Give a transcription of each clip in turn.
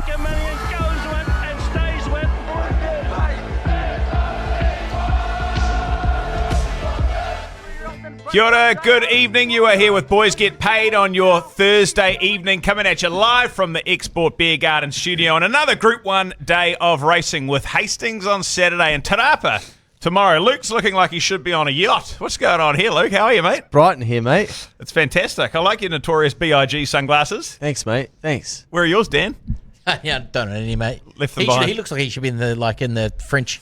$1 million goes with and stays with. Kia ora, good evening. You are here with Boys Get Paid on your Thursday evening, coming at you live from the Export Beer Garden studio on another Group One day of racing with Hastings on Saturday and Te Rapa tomorrow. Luke's looking like he should be on a yacht. What's going on here, Luke? How are you, mate? Brighton here, mate. It's fantastic. I like your notorious BIG sunglasses. Thanks, mate. Thanks. Where are yours, Dan? Yeah, don't know any, mate. Left them behind. He looks like he should be in the French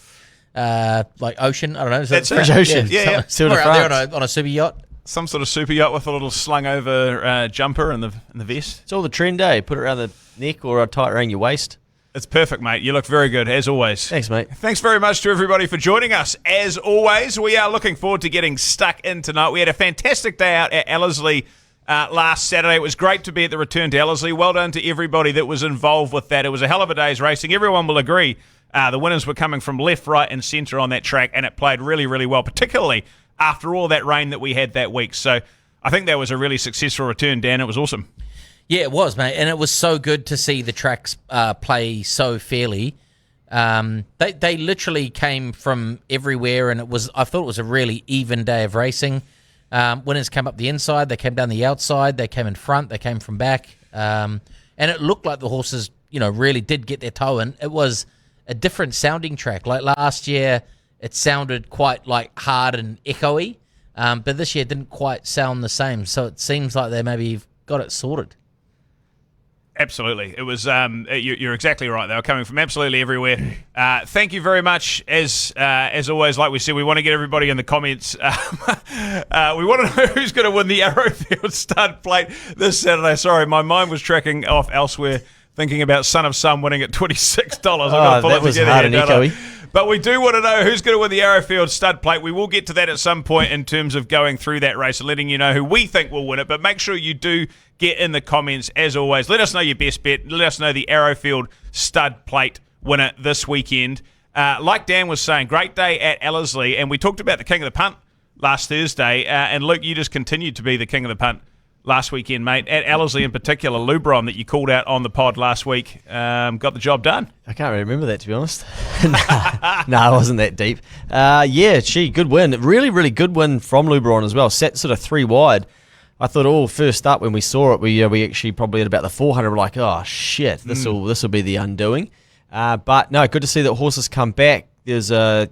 ocean. I don't know. Is That's that French Ocean. Yeah. somewhere out there on a super yacht. Some sort of super yacht with a little slung over jumper and the vest. It's all the trend, eh? Put it around the neck or tie it around your waist. It's perfect, mate. You look very good, as always. Thanks, mate. Thanks very much to everybody for joining us. As always, we are looking forward to getting stuck in tonight. We had a fantastic day out at Ellerslie last Saturday. It was great to be at the return to Ellerslie. Well done to everybody that was involved with that. It was a hell of a day's racing. Everyone will agree the winners were coming from left, right and centre on that track, and it played really, really well, particularly after all that rain that we had that week. So I think that was a really successful return, Dan. It was awesome. Yeah, it was, mate, and it was so good to see the tracks play so fairly. They literally came from everywhere, and I thought it was a really even day of racing. Winners came up the inside, they came down the outside, they came in front, they came from back, and it looked like the horses, really did get their toe in. It was a different sounding track. Like last year, it sounded quite like hard and echoey, but this year it didn't quite sound the same. So it seems like they maybe got it sorted. Absolutely. It was, you're exactly right. They were coming from absolutely everywhere. Thank you very much. As always, like we said, we want to get everybody in the comments. We want to know who's going to win the Arrowfield stud plate this Saturday. Sorry, my mind was tracking off elsewhere, thinking about Son of Sun winning at $26. That was hard and echoey. But we do want to know who's going to win the Arrowfield stud plate. We will get to that at some point in terms of going through that race and letting you know who we think will win it. But make sure you do get in the comments, as always. Let us know your best bet. Let us know the Arrowfield stud plate winner this weekend. Like Dan was saying, great day at Ellerslie. And we talked about the king of the punt last Thursday. And Luke, you just continued to be the king of the punt last weekend, mate. At Ellerslie in particular, Lubron that you called out on the pod last week got the job done. I can't really remember that, to be honest. No, it wasn't that deep. Good win. Really, really good win from Lubron as well. Sat sort of 3 wide. I thought, first up when we saw it, we actually probably at about the 400, we're like, oh shit, this will be the undoing. But no, good to see that horses come back. There's a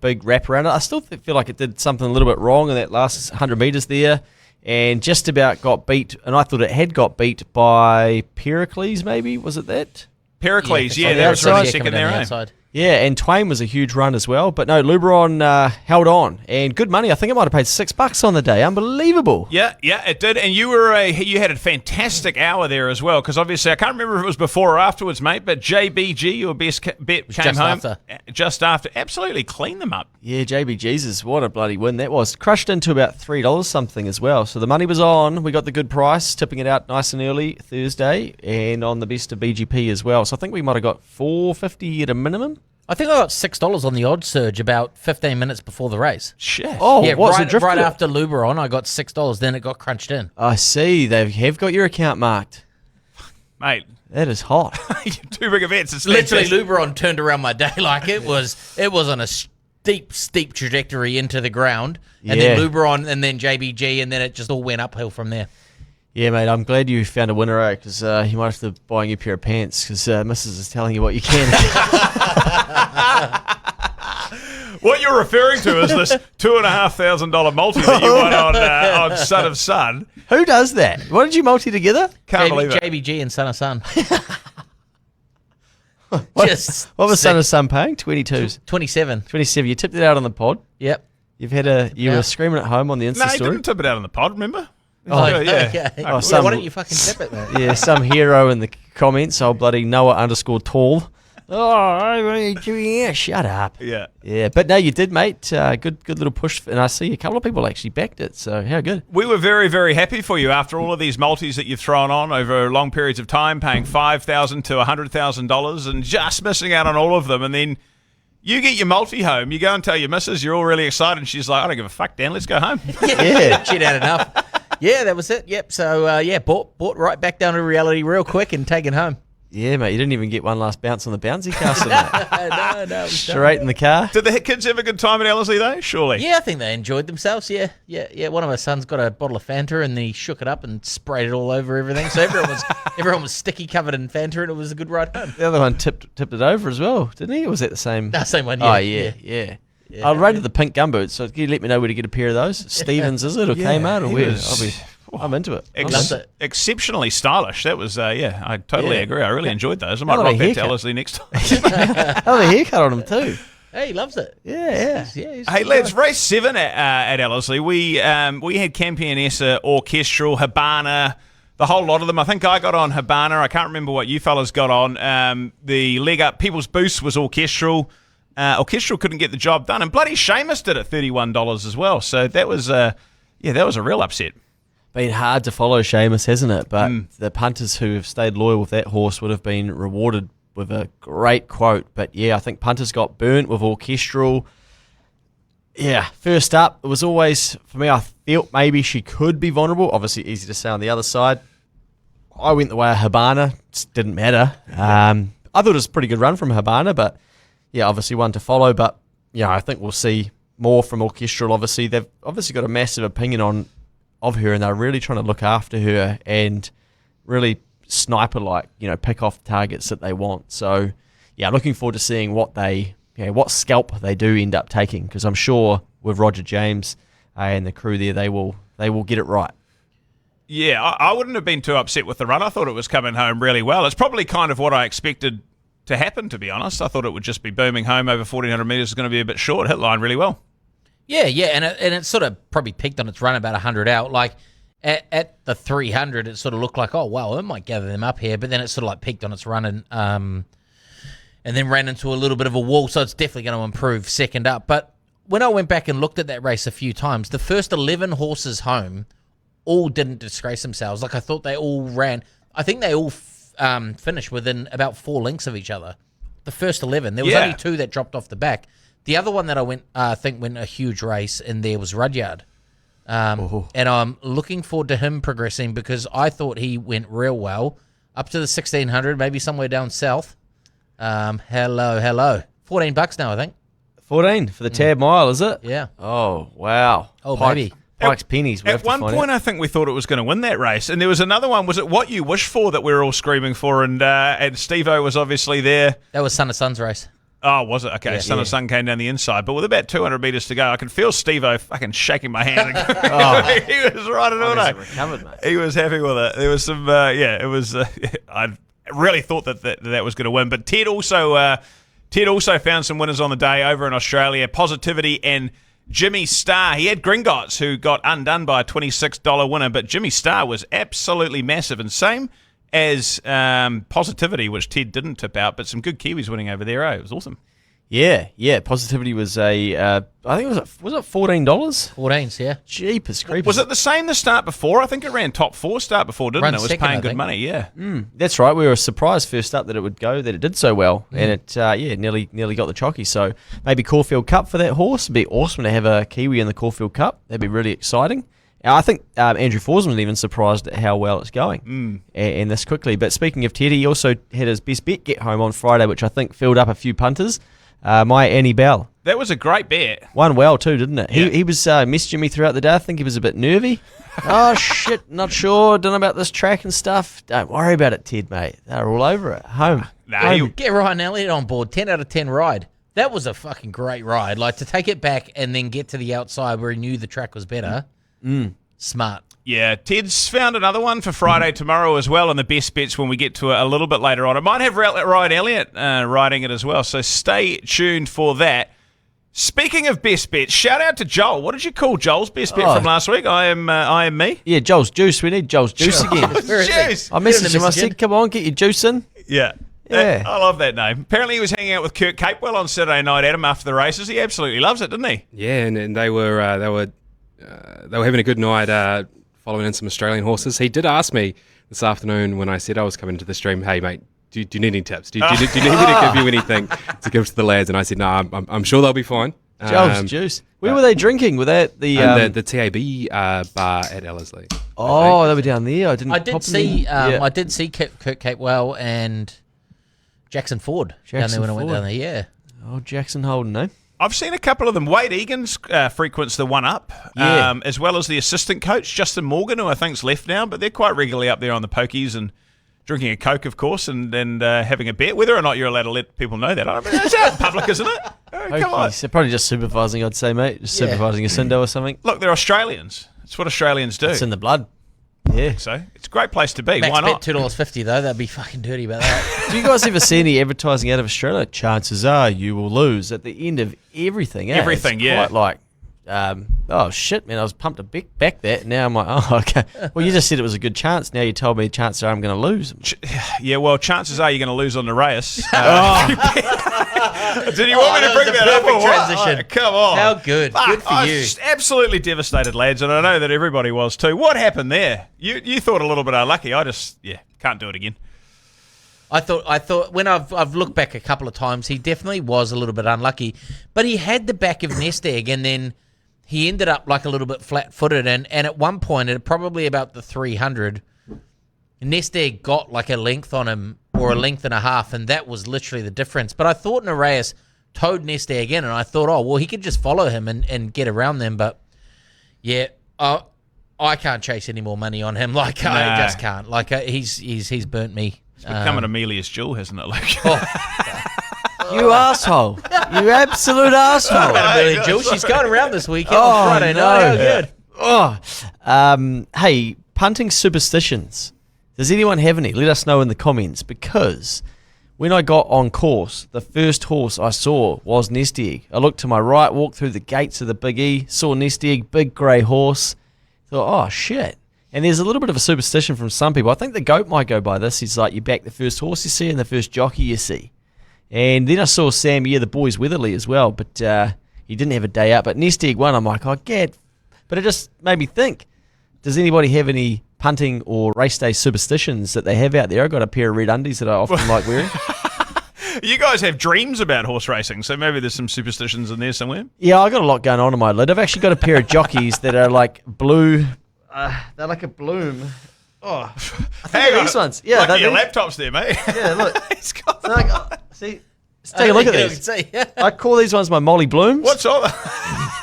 big wrap around it. I still feel like it did something a little bit wrong in that last 100 metres there. And just about got beat, and I thought it had got beat by Pericles, maybe? Was it that? Pericles, yeah, that was really second second there, outside. Yeah, and Twain was a huge run as well. But no, Lubron held on. And good money. I think it might have paid $6 on the day. Unbelievable. Yeah, it did. And you had a fantastic hour there as well, because obviously I can't remember if it was before or afterwards, mate, but JBG, your best bet, came home. Just after. Absolutely cleaned them up. Yeah, JBG's, what a bloody win that was. Crushed into about $3 something as well. So the money was on. We got the good price, tipping it out nice and early Thursday, and on the best of BGP as well. So I think we might have got $4.50 at a minimum. I think I got $6 on the odd surge about 15 minutes before the race. Shit. Oh, yeah, what's the drift? Right after Luberon, I got $6. Then it got crunched in. I see. They have got your account marked. Mate. That is hot. Two big events. It's literally fantastic. Luberon turned around my day. Like it was on a steep trajectory into the ground. And then Luberon and then JBG, and then it just all went uphill from there. Yeah, mate, I'm glad you found a winner, because you might have to buy a new pair of pants, because Mrs. is telling you what you can. What you're referring to is this $2,500 multi that you won on Son of Sun. Who does that? What did you multi together? Can't believe it. JBG and Son of Sun. What was Son of Sun paying? 22s. 27. 27. You tipped it out on the pod. Yep. You were screaming at home on the Insta No, he story. didn't tip it out on the pod, remember? Oh, yeah. Okay. Oh, Why don't you fucking tip it, man? Yeah, some hero in the comments, bloody Noah_tall. Shut up. Yeah. Yeah, but no, you did, mate. Good little push. And I see a couple of people actually backed it, so how good. We were very, very happy for you after all of these multis that you've thrown on over long periods of time, paying $5,000 to $100,000 and just missing out on all of them. And then you get your multi home, you go and tell your missus, you're all really excited, and she's like, I don't give a fuck, Dan, let's go home. Yeah. She'd had enough. Yeah, that was it. Yep. So, bought right back down to reality real quick and taken home. Yeah, mate, you didn't even get one last bounce on the bouncy castle, mate. No. Straight in the car. Did the kids have a good time at Ellerslie, though? Surely. Yeah, I think they enjoyed themselves. Yeah. One of my sons got a bottle of Fanta and he shook it up and sprayed it all over everything. So everyone was sticky covered in Fanta, and it was a good ride home. The other one tipped it over as well, didn't he? Or was that the same? No, same one. Yeah. Oh, yeah. I rated the pink gumboots, so can you let me know where to get a pair of those? Stevens, is it? Or Kmart? Or where? I'm into it. Exceptionally stylish. That was, I totally agree. I really enjoyed those. I might Love rock a that to haircut. Ellerslie next time. Oh, the haircut on him too. Hey, he loves it. Yeah. Hey, lads, race 7 at Ellerslie. We had Campionessa, Orchestral, Habana, the whole lot of them. I think I got on Habana. I can't remember what you fellas got on. The leg up, People's Boost was Orchestral. Orchestral couldn't get the job done, and bloody Seamus did it $31 as well. So that was that was a real upset. Been hard to follow Seamus, hasn't it? But the punters who have stayed loyal with that horse would have been rewarded with a great quote. But yeah, I think punters got burnt with Orchestral. Yeah, first up, it was always, for me, I felt maybe she could be vulnerable. Obviously, easy to say on the other side. I went the way of Habana. It didn't matter. I thought it was a pretty good run from Habana, but yeah, obviously one to follow. But yeah, I think we'll see more from Orchestral. Obviously, they've obviously got a massive opinion of her, and they're really trying to look after her and really sniper-like, pick off targets that they want. So, yeah, looking forward to seeing what scalp they do end up taking, because I'm sure with Roger James and the crew there, they will get it right. Yeah, I wouldn't have been too upset with the run. I thought it was coming home really well. It's probably kind of what I expected to happen, to be honest. I thought it would just be booming home over 1,400 metres. Is going to be a bit short. Hit line really well. Yeah, and it sort of probably peaked on its run about 100 out. Like at the 300, it sort of looked like, oh wow, it might gather them up here, but then it sort of like peaked on its run and then ran into a little bit of a wall. So it's definitely going to improve second up. But when I went back and looked at that race a few times, the first 11 horses home all didn't disgrace themselves. Like I thought they all ran. I think they all finished within about 4 lengths of each other. The first 11, there was only 2 that dropped off the back. The other one that I think went a huge race in there was Rudyard. And I'm looking forward to him progressing, because I thought he went real well up to the 1,600, maybe somewhere down south. Hello. $14 now, I think. 14 for the Tab Mile, is it? Yeah. Oh, wow. Oh, baby. Pike's pennies. At one point, I think we thought it was going to win that race, and there was another one. Was it What You Wish For that we were all screaming for? And Steve-O was obviously there. That was Son of Sun's race. Oh, was it? Okay, Son of Sun came down the inside, but with about 200 metres to go, I could feel Steve-O fucking shaking my hand. He was right at all. Recovered, mate. He was happy with it. There was some, it was. I really thought that was going to win, but Ted also found some winners on the day over in Australia. Positivity and Jimmy Starr. He had Gringotts, who got undone by a $26 winner, but Jimmy Starr was absolutely massive, and same as Positivity, which Ted didn't tip out, but some good Kiwis winning over there. It was awesome. Yeah. Positivity was I think was it $14? 14s, yeah. Jeepers creepers. Was it the same the start before? I think it ran top 4 start before, didn't it? It was second, paying I good think. money, yeah. That's right. We were surprised first up that it did so well, and it nearly got the chockey. So maybe Caulfield Cup for that horse. It'd be awesome to have a Kiwi in the Caulfield Cup. That'd be really exciting. I think Andrew Forsman even surprised at how well it's going and this quickly. But speaking of Teddy, he also had his best bet get home on Friday, which I think filled up a few punters. My Annie Bell. That was a great bet. Won well too, didn't it? Yeah. He was messaging me throughout the day. I think he was a bit nervy. Oh, shit, not sure. Don't know about this track and stuff. Don't worry about it, Ted, mate. They're all over it. Home. Get Ryan Elliott on board. 10 out of 10 ride. That was a fucking great ride. Like, to take it back and then get to the outside where he knew the track was better. Smart. Yeah, Ted's found another one for Friday tomorrow as well, and the best bets when we get to it a little bit later on. It might have Ryan Elliott riding it as well, so stay tuned for that. Speaking of best bets, shout out to Joel. What did you call Joel's best bet from last week? I am me. Yeah, Joel's juice. We need Joel's juice again. Juice. I messaged him. I said, come on, get your juice in. Yeah. Yeah. I love that name. Apparently he was hanging out with Kurt Capewell on Saturday night, Adam, after the races. He absolutely loves it, didn't he? Yeah, and they were having a good night following in some Australian horses. He did ask me this afternoon when I said I was coming to the stream, hey, mate, do you need any tips? Do you need me to give you anything to give to the lads? And I said, no, I'm sure they'll be fine. Joel's juice. Where were they drinking? Were they at the TAB bar at Ellerslie. Oh, they were down there. I did see Kurt Capewell and Jackson Ford Jackson down there when I went Ford. down there. Yeah. Oh, Jackson Holden, eh? I've seen a couple of them. Wade Egan's frequents the one up, Yeah. as well as the assistant coach, Justin Morgan, who I think's left now, but they're quite regularly up there on the pokies and drinking a Coke, of course, and having a bet. Whether or not you're allowed to let people know that, I mean, it's out in public, isn't it? Come on. They're probably just supervising, I'd say, mate. Just supervising a Sindo or something. Look, they're Australians. It's what Australians do. It's in the blood. Yeah. So it's a great place to be. Max Why bet not? $2.50 though. That'd be fucking dirty about that. Do you guys ever see any advertising out of Australia? Chances are you will lose at the end of everything. Eh? Everything, It's yeah. quite like, oh shit, man, I was pumped to back that. Now I'm like, oh, okay. Well, you just said it was a good chance. Now you told me chances are I'm going to lose. Yeah, well, chances are you're going to lose on the race. Did you want me to that was bring a that up? perfect Or what? transition. Oh, come on. How good. Fuck, Good for I was you. just absolutely devastated, lads, and I know that everybody was too. What happened there? You thought a little bit unlucky. I just, can't do it again. I thought when I've looked back a couple of times, he definitely was a little bit unlucky, but he had the back of Nest Egg, and then he ended up like a little bit flat-footed, and at one point, at probably about the 300, Nest Egg got like a length on him, or a length and a half, and that was literally the difference. But I thought Nereus towed Nest Egg in, and I thought, oh, well, he could just follow him and get around them, but yeah, I can't chase any more money on him. Like, I Nah. just can't. Like, he's burnt me. It's become an Amelia's jewel, hasn't it, Luke? You asshole. You absolute asshole. About a million, Jill. She's going around this weekend Oh, on Friday night. How good. Hey, punting superstitions. Does anyone have any? Let us know in the comments, because when I got on course, the first horse I saw was Nest Egg. I looked to my right, walked through the gates of the Big E, saw Nest Egg, big grey horse. Thought, oh, shit. And there's a little bit of a superstition from some people. I think the GOAT might go by this. He's like, you back the first horse you see and the first jockey you see. And then I saw Sam, the boys Weatherly as well, but he didn't have a day out. But Nest Egg won. I'm like, oh, gad. But it just made me think, does anybody have any punting or race day superstitions that they have out there? I've got a pair of red undies that I often like wearing. You guys have dreams about horse racing, so maybe there's some superstitions in there somewhere. Yeah, I got a lot going on in my lid. I've actually got a pair of jockeys that are like blue. They're like a bloom. Oh, I think they're these ones. Yeah, Look at your these. laptops there, mate. Yeah, look. He's got They're like, see, let's take a look at these. I call these ones my Molly Blooms. What's all that?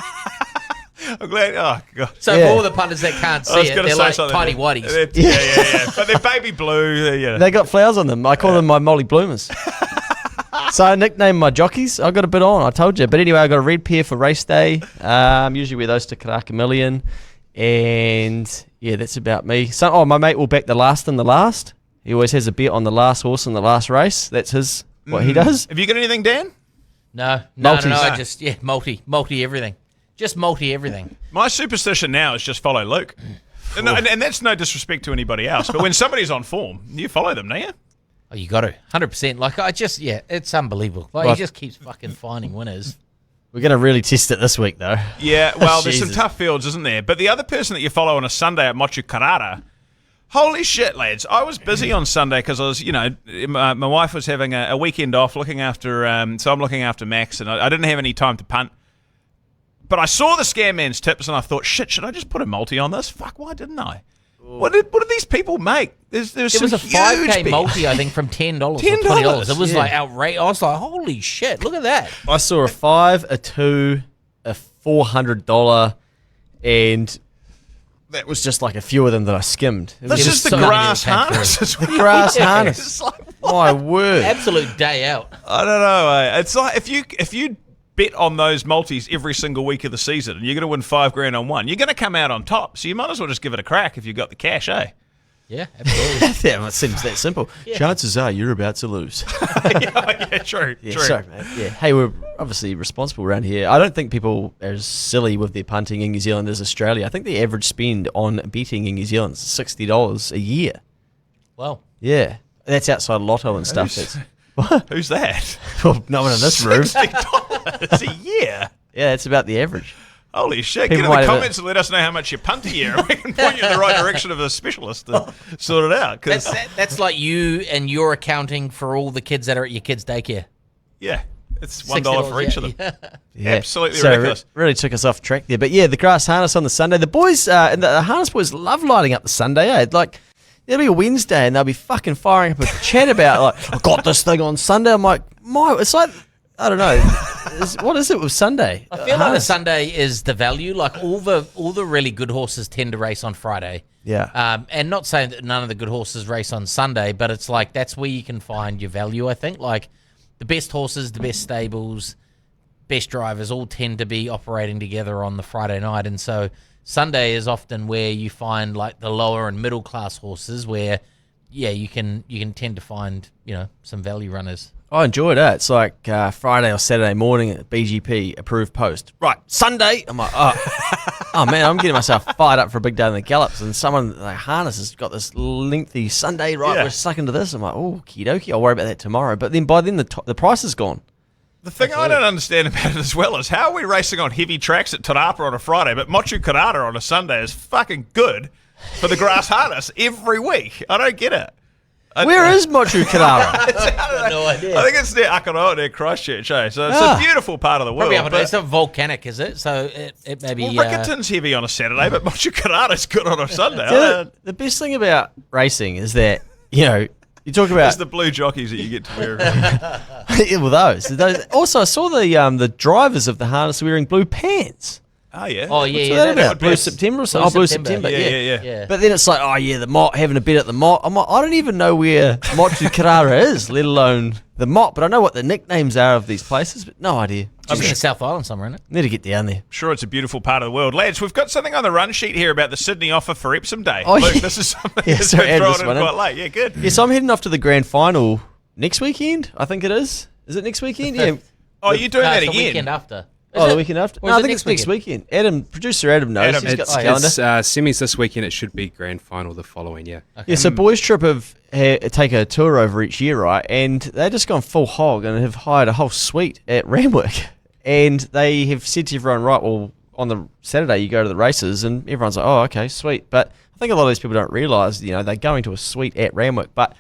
I'm glad. Oh, God. So Yeah. for all the punters that can't I was see it, going to they're say like something. tiny there. whiteys. Yeah. But they're baby blue. Yeah. They got flowers on them. I call them my Molly Bloomers. So I nicknamed my jockeys. I got a bit on, I told you. But anyway, I got a red pair for race day. Usually wear those to Karaka Million. And yeah, that's about me. So, my mate will back the last in the last. He always has a bet on the last horse in the last race. That's what he does. Have you got anything, Dan? No. Multis. I just, multi everything. Just multi everything. My superstition now is just follow Luke. And that's no disrespect to anybody else. But when somebody's on form, you follow them, don't you? Oh, you got to. 100%. Like, it's unbelievable. Like, Right. he just keeps fucking finding winners. We're going to really test it this week, though. Yeah, well, there's some Jesus. tough fields, isn't there? But the other person that you follow on a Sunday at Motu Karara, holy shit, lads. I was busy on Sunday because I was, my wife was having a weekend off looking after, so I'm looking after Max, and I didn't have any time to punt. But I saw the Scareman's tips, and I thought, shit, should I just put a multi on this? Fuck, why didn't I? What did these people make? There's It some was a huge 5K bet. multi, I think, from $10 or $10, $20. It was yeah. like outrageous. I was like, holy shit, look at that. I saw a 5, a 2, a $400, and that was just like a few of them that I skimmed. It was This There is was the so many grass to pack through. harness. is what the grass it is. harness. It's like, My word. Absolute day out. I don't know. It's like if you bet on those multis every single week of the season and you're going to win $5,000 on one, you're going to come out on top. So you might as well just give it a crack if you've got the cash, eh? Yeah, absolutely. Yeah, well, it seems that simple. Chances are you're about to lose. yeah, true. Yeah, true. sorry, mate. Yeah. Hey, we're obviously responsible around here. I don't think people are as silly with their punting in New Zealand as Australia. I think the average spend on betting in New Zealand is $60 a year. Well, Yeah. That's outside lotto and stuff. Who's- That's, what? Who's that? Well, no one in this room. $60 a year. Yeah, that's about the average. Holy shit. People Get in might the have comments and let us know how much you punt a year. We can point you in the right direction of a specialist to sort it out. 'Cause, that's like you and your accounting for all the kids that are at your kids' daycare. yeah, it's $1 for each of them. Yeah. Absolutely So ridiculous. really took us off track there. But yeah, the grass harness on the Sunday. The boys and the harness boys love lighting up the Sunday. Eh? Like, It'll be a Wednesday, and they'll be fucking firing up a chat about, like, I got this thing on Sunday. I'm like, it's like, I don't know. What is it with Sunday? I feel like the Sunday is the value. Like all the really good horses tend to race on Friday. Yeah. And not saying that none of the good horses race on Sunday, but it's like that's where you can find your value, I think. Like the best horses, the best stables, best drivers all tend to be operating together on the Friday night. And so Sunday is often where you find like the lower and middle class horses where, you can tend to find, some value runners. I enjoyed it. It's like Friday or Saturday morning at BGP approved post. Right, Sunday. I'm like, oh man, I'm getting myself fired up for a big day in the gallops, and someone like harness has got this lengthy Sunday. Right, we're stuck into this. I'm like, oh, okie dokie. I'll worry about that tomorrow. But then by then the price is gone. The thing I don't understand about it as well is how are we racing on heavy tracks at Te Rapa on a Friday, but Motu Karata on a Sunday is fucking good for the grass harness every week. I don't get it. Where is Motu Karara? I have no idea. I think it's near Akaroa, near Christchurch, eh? So it's a beautiful part of the world. It's not volcanic, is it? So it may be... Well, Rickerton's heavy on a Saturday, but Motu Karata's good on a Sunday. The best thing about racing is that, you talk about... It's the blue jockeys that you get to wear. Yeah, well, those. Also, I saw the drivers of the harness wearing blue pants. Oh, yeah. Oh, yeah. What's that about? Blue September or something? Blue September. Yeah. But then it's like, the Mott, having a bit at the Mott. I'm like, I don't even know where Motu Karara is, let alone the Mott. But I know what the nicknames are of these places, but no idea. I'm in the South Island somewhere, isn't it? Need to get down there. Sure, it's a beautiful part of the world. Lads, we've got something on the run sheet here about the Sydney offer for Epsom Day. Oh, Luke, yeah. this is something Yeah, that's sorry, been add thrown this in one in. quite late. Yeah, good. Yeah, so I'm heading off to the grand final next weekend, I think it is. Is it next weekend? Yeah. Oh, you're doing that It's the again? weekend after. The weekend after? Or No, is I it think it's next next weekend. Producer Adam knows. He's got the calendar. It's semis this weekend. It should be grand final the following, yeah. Yeah, so Boys Trip take a tour over each year, right? And they've just gone full hog and have hired a whole suite at Ramwick. And they have said to everyone, right, well, on the Saturday you go to the races, and everyone's like, oh, okay, sweet. But I think a lot of these people don't realise, they're going to a suite at Ramwick. But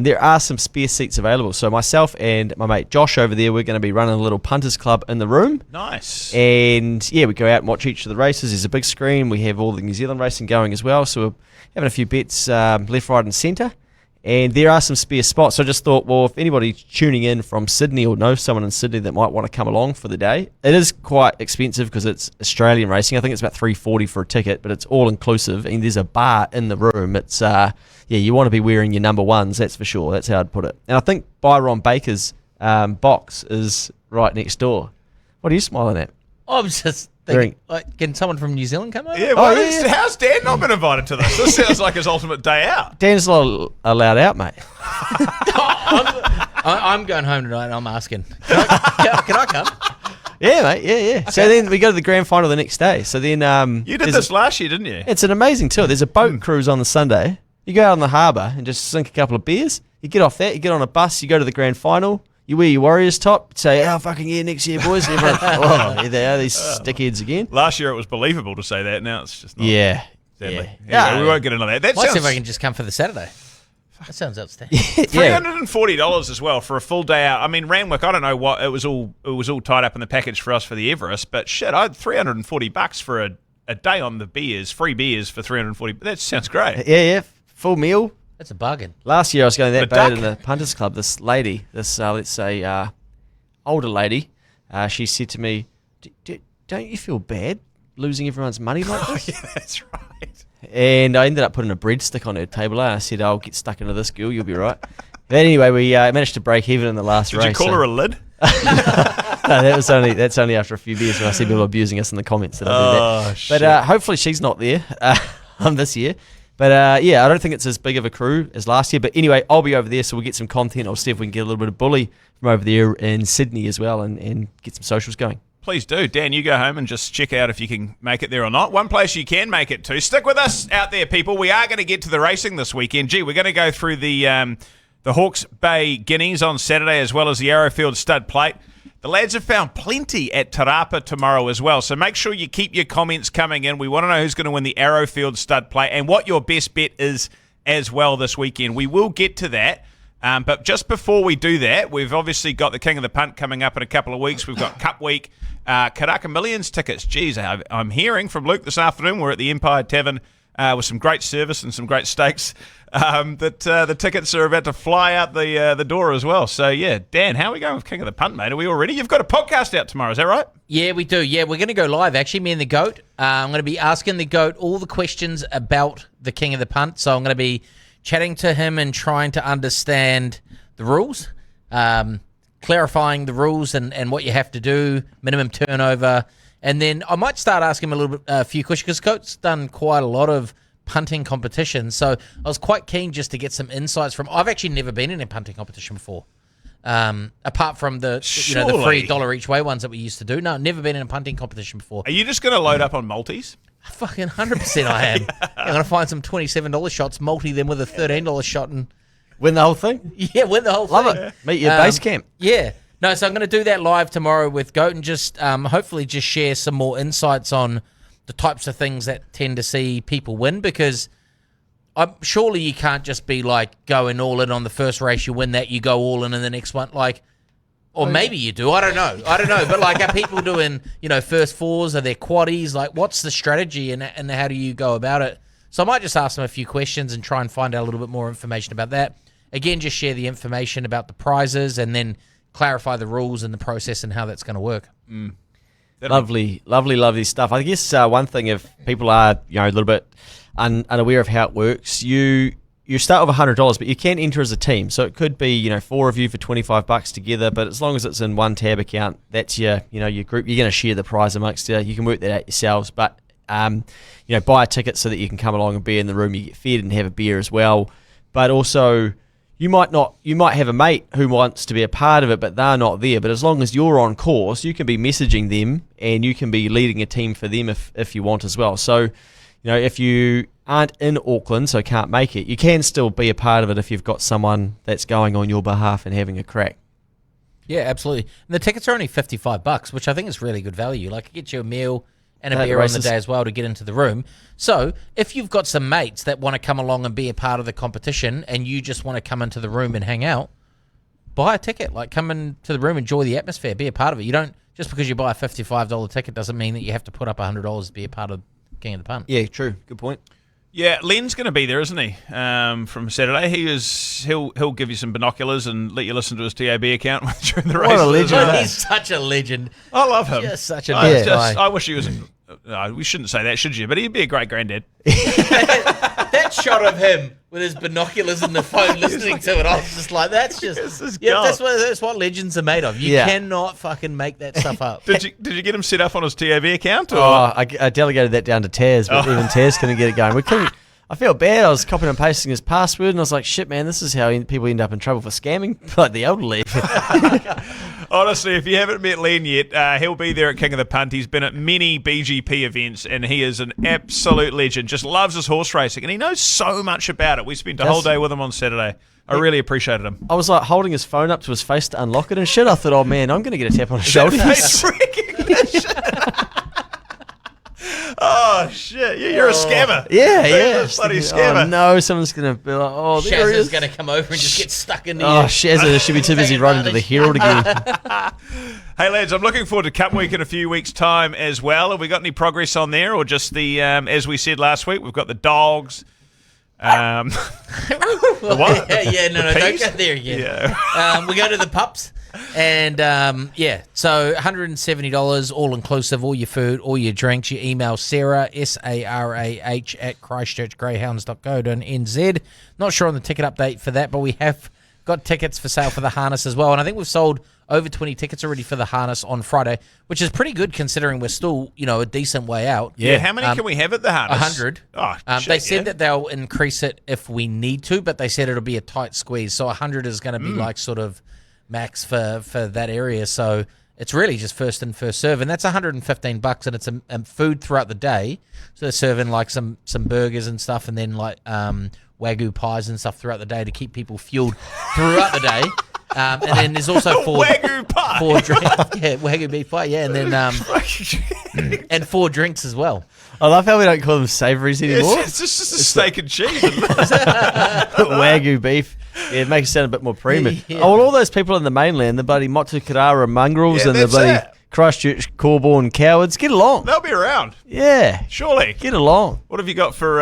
there are some spare seats available. So myself and my mate Josh over there, we're going to be running a little punters club in the room. Nice. And we go out and watch each of the races. There's a big screen. We have all the New Zealand racing going as well. So we're having a few bets left, right and centre. And there are some spare spots. So I just thought, well, if anybody's tuning in from Sydney or knows someone in Sydney that might want to come along for the day, it is quite expensive because it's Australian racing. I think it's about $340 for a ticket, but it's all inclusive. And there's a bar in the room. It's you want to be wearing your number ones, that's for sure. That's how I'd put it. And I think Byron Baker's box is right next door. What are you smiling at? I'm just thinking, can someone from New Zealand come over? Yeah, how's Dan not been invited to this? This sounds like his ultimate day out. Dan's not allowed out, mate. I'm going home tonight and I'm asking, can I come? Yeah, mate. Yeah. Okay. So then we go to the grand final the next day. So then you did this last year, didn't you? It's an amazing tour. There's a boat cruise on the Sunday. You go out on the harbour and just sink a couple of beers. You get off that. You get on a bus. You go to the grand final. You wear your Warriors top. Say, fucking yeah, next year, boys. And everyone, here they are, these stickheads again. Last year it was believable to say that. Now it's just not. Yeah. Sadly. Yeah. We won't get into that. Let's see if I can just come for the Saturday. That sounds outstanding. $340 as well for a full day out. I mean, Ramwick, I don't know what it was all tied up in the package for us for the Everest, but shit, I had $340 for a day on the beers, free beers for $340. That sounds great. Yeah. Full meal. That's a bargain. Last year I was going that bad in the punters club. This lady, let's say older lady, she said to me, "Don't you feel bad losing everyone's money like this?" Yeah, that's right. And I ended up putting a breadstick on her table. And I said, "I'll get stuck into this, girl. You'll be right." But anyway, we managed to break even in the last race. Did you call her a lid? No, that's only after a few beers when I see people abusing us in the comments that I do that. Shit. But hopefully she's not there this year. But I don't think it's as big of a crew as last year. But anyway, I'll be over there, so we'll get some content. I'll see if we can get a little bit of bully from over there in Sydney as well and get some socials going. Please do. Dan, you go home and just check out if you can make it there or not. One place you can make it to. Stick with us out there, people. We are going to get to the racing this weekend. Gee, we're going to go through the Hawke's Bay Guineas on Saturday as well as the Arrowfield Stud Plate. The lads have found plenty at Te Rapa tomorrow as well, so make sure you keep your comments coming in. We want to know who's going to win the Arrowfield Stud Plate and what your best bet is as well this weekend. We will get to that, but just before we do that, we've obviously got the King of the Punt coming up in a couple of weeks. We've got Cup Week, Karaka Millions tickets. Geez, I'm hearing from Luke this afternoon. We're at the Empire Tavern with some great service and some great steaks. That the tickets are about to fly out the door as well. So yeah, Dan, how are we going with King of the Punt, mate? Are we all ready? You've got a podcast out tomorrow, is that right? Yeah, we do. Yeah, we're going to go live, actually, me and the GOAT. I'm going to be asking the GOAT all the questions about the King of the Punt. So I'm going to be chatting to him and trying to understand the rules, clarifying the rules and what you have to do, minimum turnover. And then I might start asking him a few questions, because GOAT's done quite a lot of punting competitions. So I was quite keen just to get some insights from... I've actually never been in a punting competition before. Apart from the $3 each way ones that we used to do. No, never been in a punting competition before. Are you just going to load up on multis? Fucking 100% I am. I'm going to find some $27 shots, multi them with a $13 shot, and Win the whole thing? yeah, win the whole Love thing. it. Meet your base camp. Yeah. No, so I'm going to do that live tomorrow with Goat and just hopefully just share some more insights on the types of things that tend to see people win, because surely you can't just be like going all in on the first race, you win that, you go all in the next one. Like, or maybe you do. I don't know. But like, are people doing, first fours? Are there quaddies? Like, what's the strategy and how do you go about it? So I might just ask them a few questions and try and find out a little bit more information about that. Again, just share the information about the prizes and then clarify the rules and the process and how that's going to work. Lovely stuff. I guess one thing, if people are a little bit unaware of how it works, you start with $100, but you can enter as a team. So it could be 4 of you for $25 together, but as long as it's in one tab account, that's your group. You're going to share the prize amongst you. You can work that out yourselves, but buy a ticket so that you can come along and be in the room. You get fed and have a beer as well, but also. You might have a mate who wants to be a part of it, but they're not there. But as long as you're on course, you can be messaging them and you can be leading a team for them if you want as well. So, if you aren't in Auckland, so can't make it, you can still be a part of it if you've got someone that's going on your behalf and having a crack. Yeah, absolutely. And the tickets are only $55, which I think is really good value. Like, it gets you a meal and a beer on the day as well to get into the room. So if you've got some mates that want to come along and be a part of the competition and you just want to come into the room and hang out, buy a ticket. Like, come into the room, enjoy the atmosphere, be a part of it. You don't, just because you buy a $55 ticket doesn't mean that you have to put up $100 to be a part of King of the Punt. Yeah, true. Good point. Yeah, Len's going to be there, isn't he? From Saturday, he'll give you some binoculars and let you listen to his TAB account during the race. What a legend! He's such a legend. I love him. Just such a nice guy. I wish he was. No, we shouldn't say that, should you? But he'd be a great granddad. That shot of him with his binoculars and the phone listening to it, I was just like, that's what legends are made of. You cannot fucking make that stuff up. Did you get him set up on his TAB account? Or? Oh, I delegated that down to Taz, but even Taz couldn't get it going. We couldn't. I felt bad. I was copying and pasting his password, and I was like, shit, man, this is how people end up in trouble for scamming, like the elderly. Honestly, if you haven't met Len yet, he'll be there at King of the Punt. He's been at many BGP events, and he is an absolute legend. Just loves his horse racing, and he knows so much about it. We spent a whole day with him on Saturday. I really appreciated him. I was like holding his phone up to his face to unlock it and shit. I thought, oh man, I'm going to get a tap on his shoulder. Face recognition. Oh shit! You're a scammer. Yeah. Bloody scammer. Oh no, someone's gonna be like, oh, there he Shaz is. is going to come over and just get stuck in the Shaz should be too busy running to the Herald again. Hey lads, I'm looking forward to Cup Week in a few weeks' time as well. Have we got any progress on there, or just the as we said last week, we've got the dogs. The what? No, don't go there again. Yeah. We go to the pups, and so $170 all inclusive, all your food, all your drinks. You email Sarah, SARAH at christchurchgreyhounds.co.nz. Not sure on the ticket update for that, but we have got tickets for sale for the harness as well, and I think we've sold over 20 tickets already for the harness on Friday, which is pretty good considering we're still, a decent way out. Yeah, how many can we have at the harness? 100. Oh, they said that they'll increase it if we need to, but they said it'll be a tight squeeze. So 100 is going to be like sort of max for that area. So it's really just first in, first serve, and that's $115, and it's a food throughout the day. So they're serving like some burgers and stuff, and then like Wagyu pies and stuff throughout the day to keep people fueled throughout the day. And then there's also Wagyu pie. 4 drinks. Yeah, Wagyu beef pie. Yeah, and then and 4 drinks as well. I love how we don't call them savouries anymore. It's just a steak and cheese. Wagyu beef. Yeah, it makes it sound a bit more premium. Yeah. Oh, well, all those people in the mainland, the bloody Motu Karara mongrels and the bloody Christchurch, Corborn, Cowards. Get along. They'll be around, Yeah. surely. Get along. What have you got for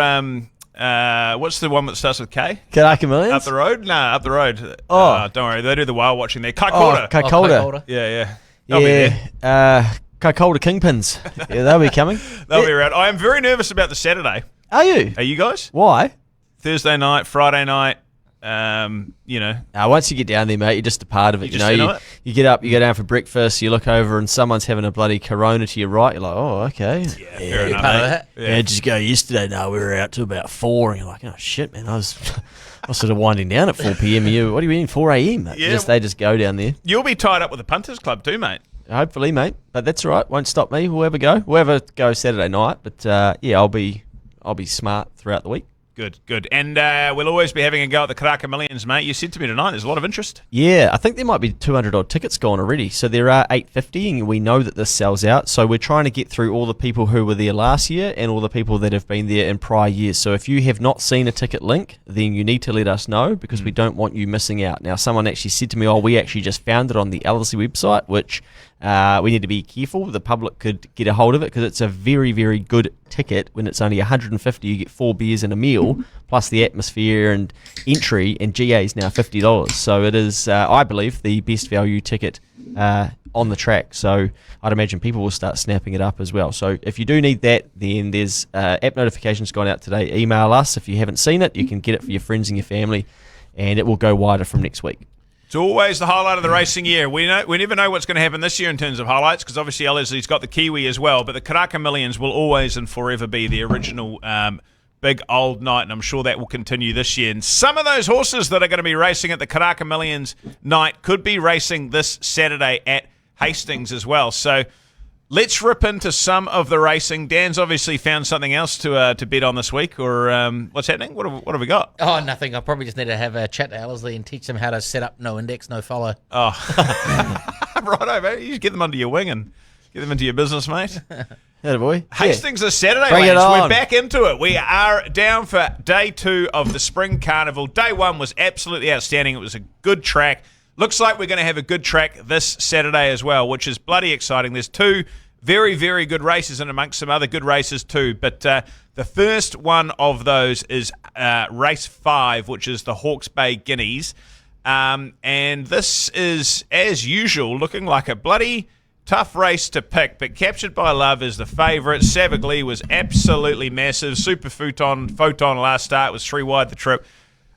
what's the one that starts with K? Karaka Millions? Up the road? No, up the road. Oh. Don't worry. They do the whale watching there. Oh, Kaikoura. Kaikoura. Yeah. They'll be there. Yeah. Kaikoura Kingpins. Yeah, they'll be coming. They'll be around. I am very nervous about the Saturday. Are you? Are you guys? Why? Thursday night, Friday night. Once you get down there, mate, you're just a part of it. You just in on it? You get up, you go down for breakfast, you look over, and someone's having a bloody Corona to your right. You're like, oh, okay. Yeah, fair enough. Part of mate. that. Yeah, just go yesterday. No, we were out till about 4, and you're like, oh shit, man, I was sort of winding down at 4 p.m. What do you mean 4 a.m.? Yeah. They just go down there. You'll be tied up with the Punters Club too, mate. Hopefully, mate. But that's all right. Won't stop me. We'll ever go Saturday night. But I'll be smart throughout the week. Good. And we'll always be having a go at the Karaka Millions, mate. You said to me tonight there's a lot of interest. Yeah, I think there might be 200 odd tickets gone already. So there are 850, and we know that this sells out. So we're trying to get through all the people who were there last year and all the people that have been there in prior years. So if you have not seen a ticket link, then you need to let us know because we don't want you missing out. Now, someone actually said to me, we actually just found it on the LSE website, which we need to be careful. The public could get a hold of it because it's a very, very good ticket. When it's only 150, you get 4 beers and a meal, plus the atmosphere and entry, and GA is now $50. So it is, I believe, the best value ticket on the track. So I'd imagine people will start snapping it up as well. So if you do need that, then there's app notifications gone out today. Email us. If you haven't seen it, you can get it for your friends and your family, and it will go wider from next week. It's always the highlight of the racing year. We never know what's going to happen this year in terms of highlights because obviously Leslie's got the Kiwi as well, but the Karaka Millions will always and forever be the original big old night, and I'm sure that will continue this year. And some of those horses that are going to be racing at the Karaka Millions night could be racing this Saturday at Hastings as well. So let's rip into some of the racing. Dan's obviously found something else to bet on this week, or what's happening? What have we got? Oh, nothing. I probably just need to have a chat to Ellerslie and teach them how to set up no index, no follow. Oh, righto, mate. You just get them under your wing and get them into your business, mate. Attaboy. Hastings is Saturday, Bring it lads. on. We're back into it. We are down for day 2 of the Spring Carnival. Day 1 was absolutely outstanding. It was a good track. Looks like we're going to have a good track this Saturday as well, which is bloody exciting. There's 2 very, very good races and amongst some other good races too. But the first one of those is race 5, which is the Hawke's Bay Guineas. And this is, as usual, looking like a bloody tough race to pick, but Captured by Love is the favourite. Savagly was absolutely massive. Super Photon last start was 3 wide the trip.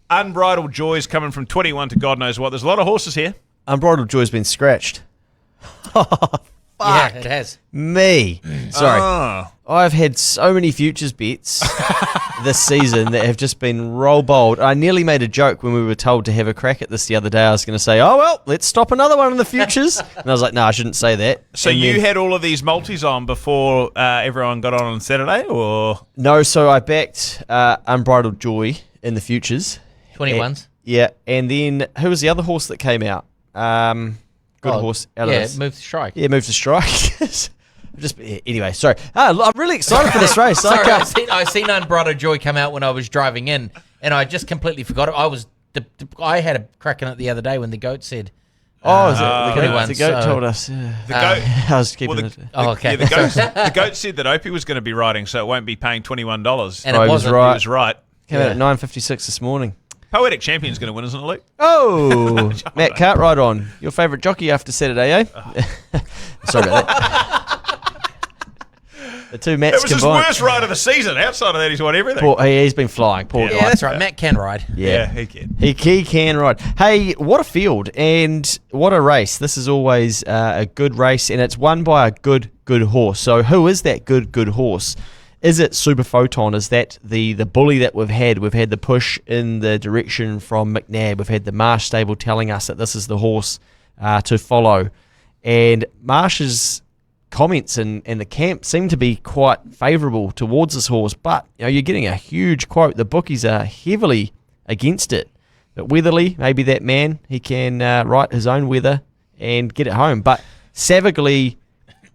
Unbridled Joy's coming from 21 to God knows what. There's a lot of horses here. Unbridled Joy's been scratched. Yeah, it has. Me. Sorry. Oh. I've had so many futures bets this season that have just been roll bold. I nearly made a joke when we were told to have a crack at this the other day. I was going to say, let's stop another one in the futures. And I was like, no, I shouldn't say that. So And you then- had all of these multis on before everyone got on Saturday, or? No, so I backed Unbridled Joy in the futures. 21s. Yeah, and then who was the other horse that came out? Good horse out of Yeah, this. it moved to strike. Yeah, moved to strike. Anyway, sorry. I'm really excited for this race. Sorry, I seen Unbridled Joy come out when I was driving in, and I just completely forgot it. I had a crack in it the other day when the goat said. Oh, is it? The 21, goat so- told us. The goat. I was keeping Well, it. Oh, okay. Yeah, the goat said that Opie was going to be riding, so it won't be paying $21. And Oh, it he was wasn't. right. He was right. Came out at 9:56 this morning. Poetic Champion's going to win, isn't it, Luke? Oh, Matt Cartwright on. Your favourite jockey after Saturday, eh? Sorry about that. The two It Matts was his combined. worst ride of the season. Outside of that, he's won everything. He's been flying. Poor Yeah, guy. that's right. Matt can ride. Yeah, he can. He can ride. Hey, what a field and what a race. This is always a good race, and it's won by a good horse. So who is that good horse? Is it Super Photon? Is that the bully that we've had? We've had the push in the direction from McNabb. We've had the Marsh stable telling us that this is the horse to follow. And Marsh's comments and the camp seem to be quite favourable towards this horse, but you're getting a huge quote. The bookies are heavily against it. But Weatherly, maybe that man, he can write his own weather and get it home. But Savagly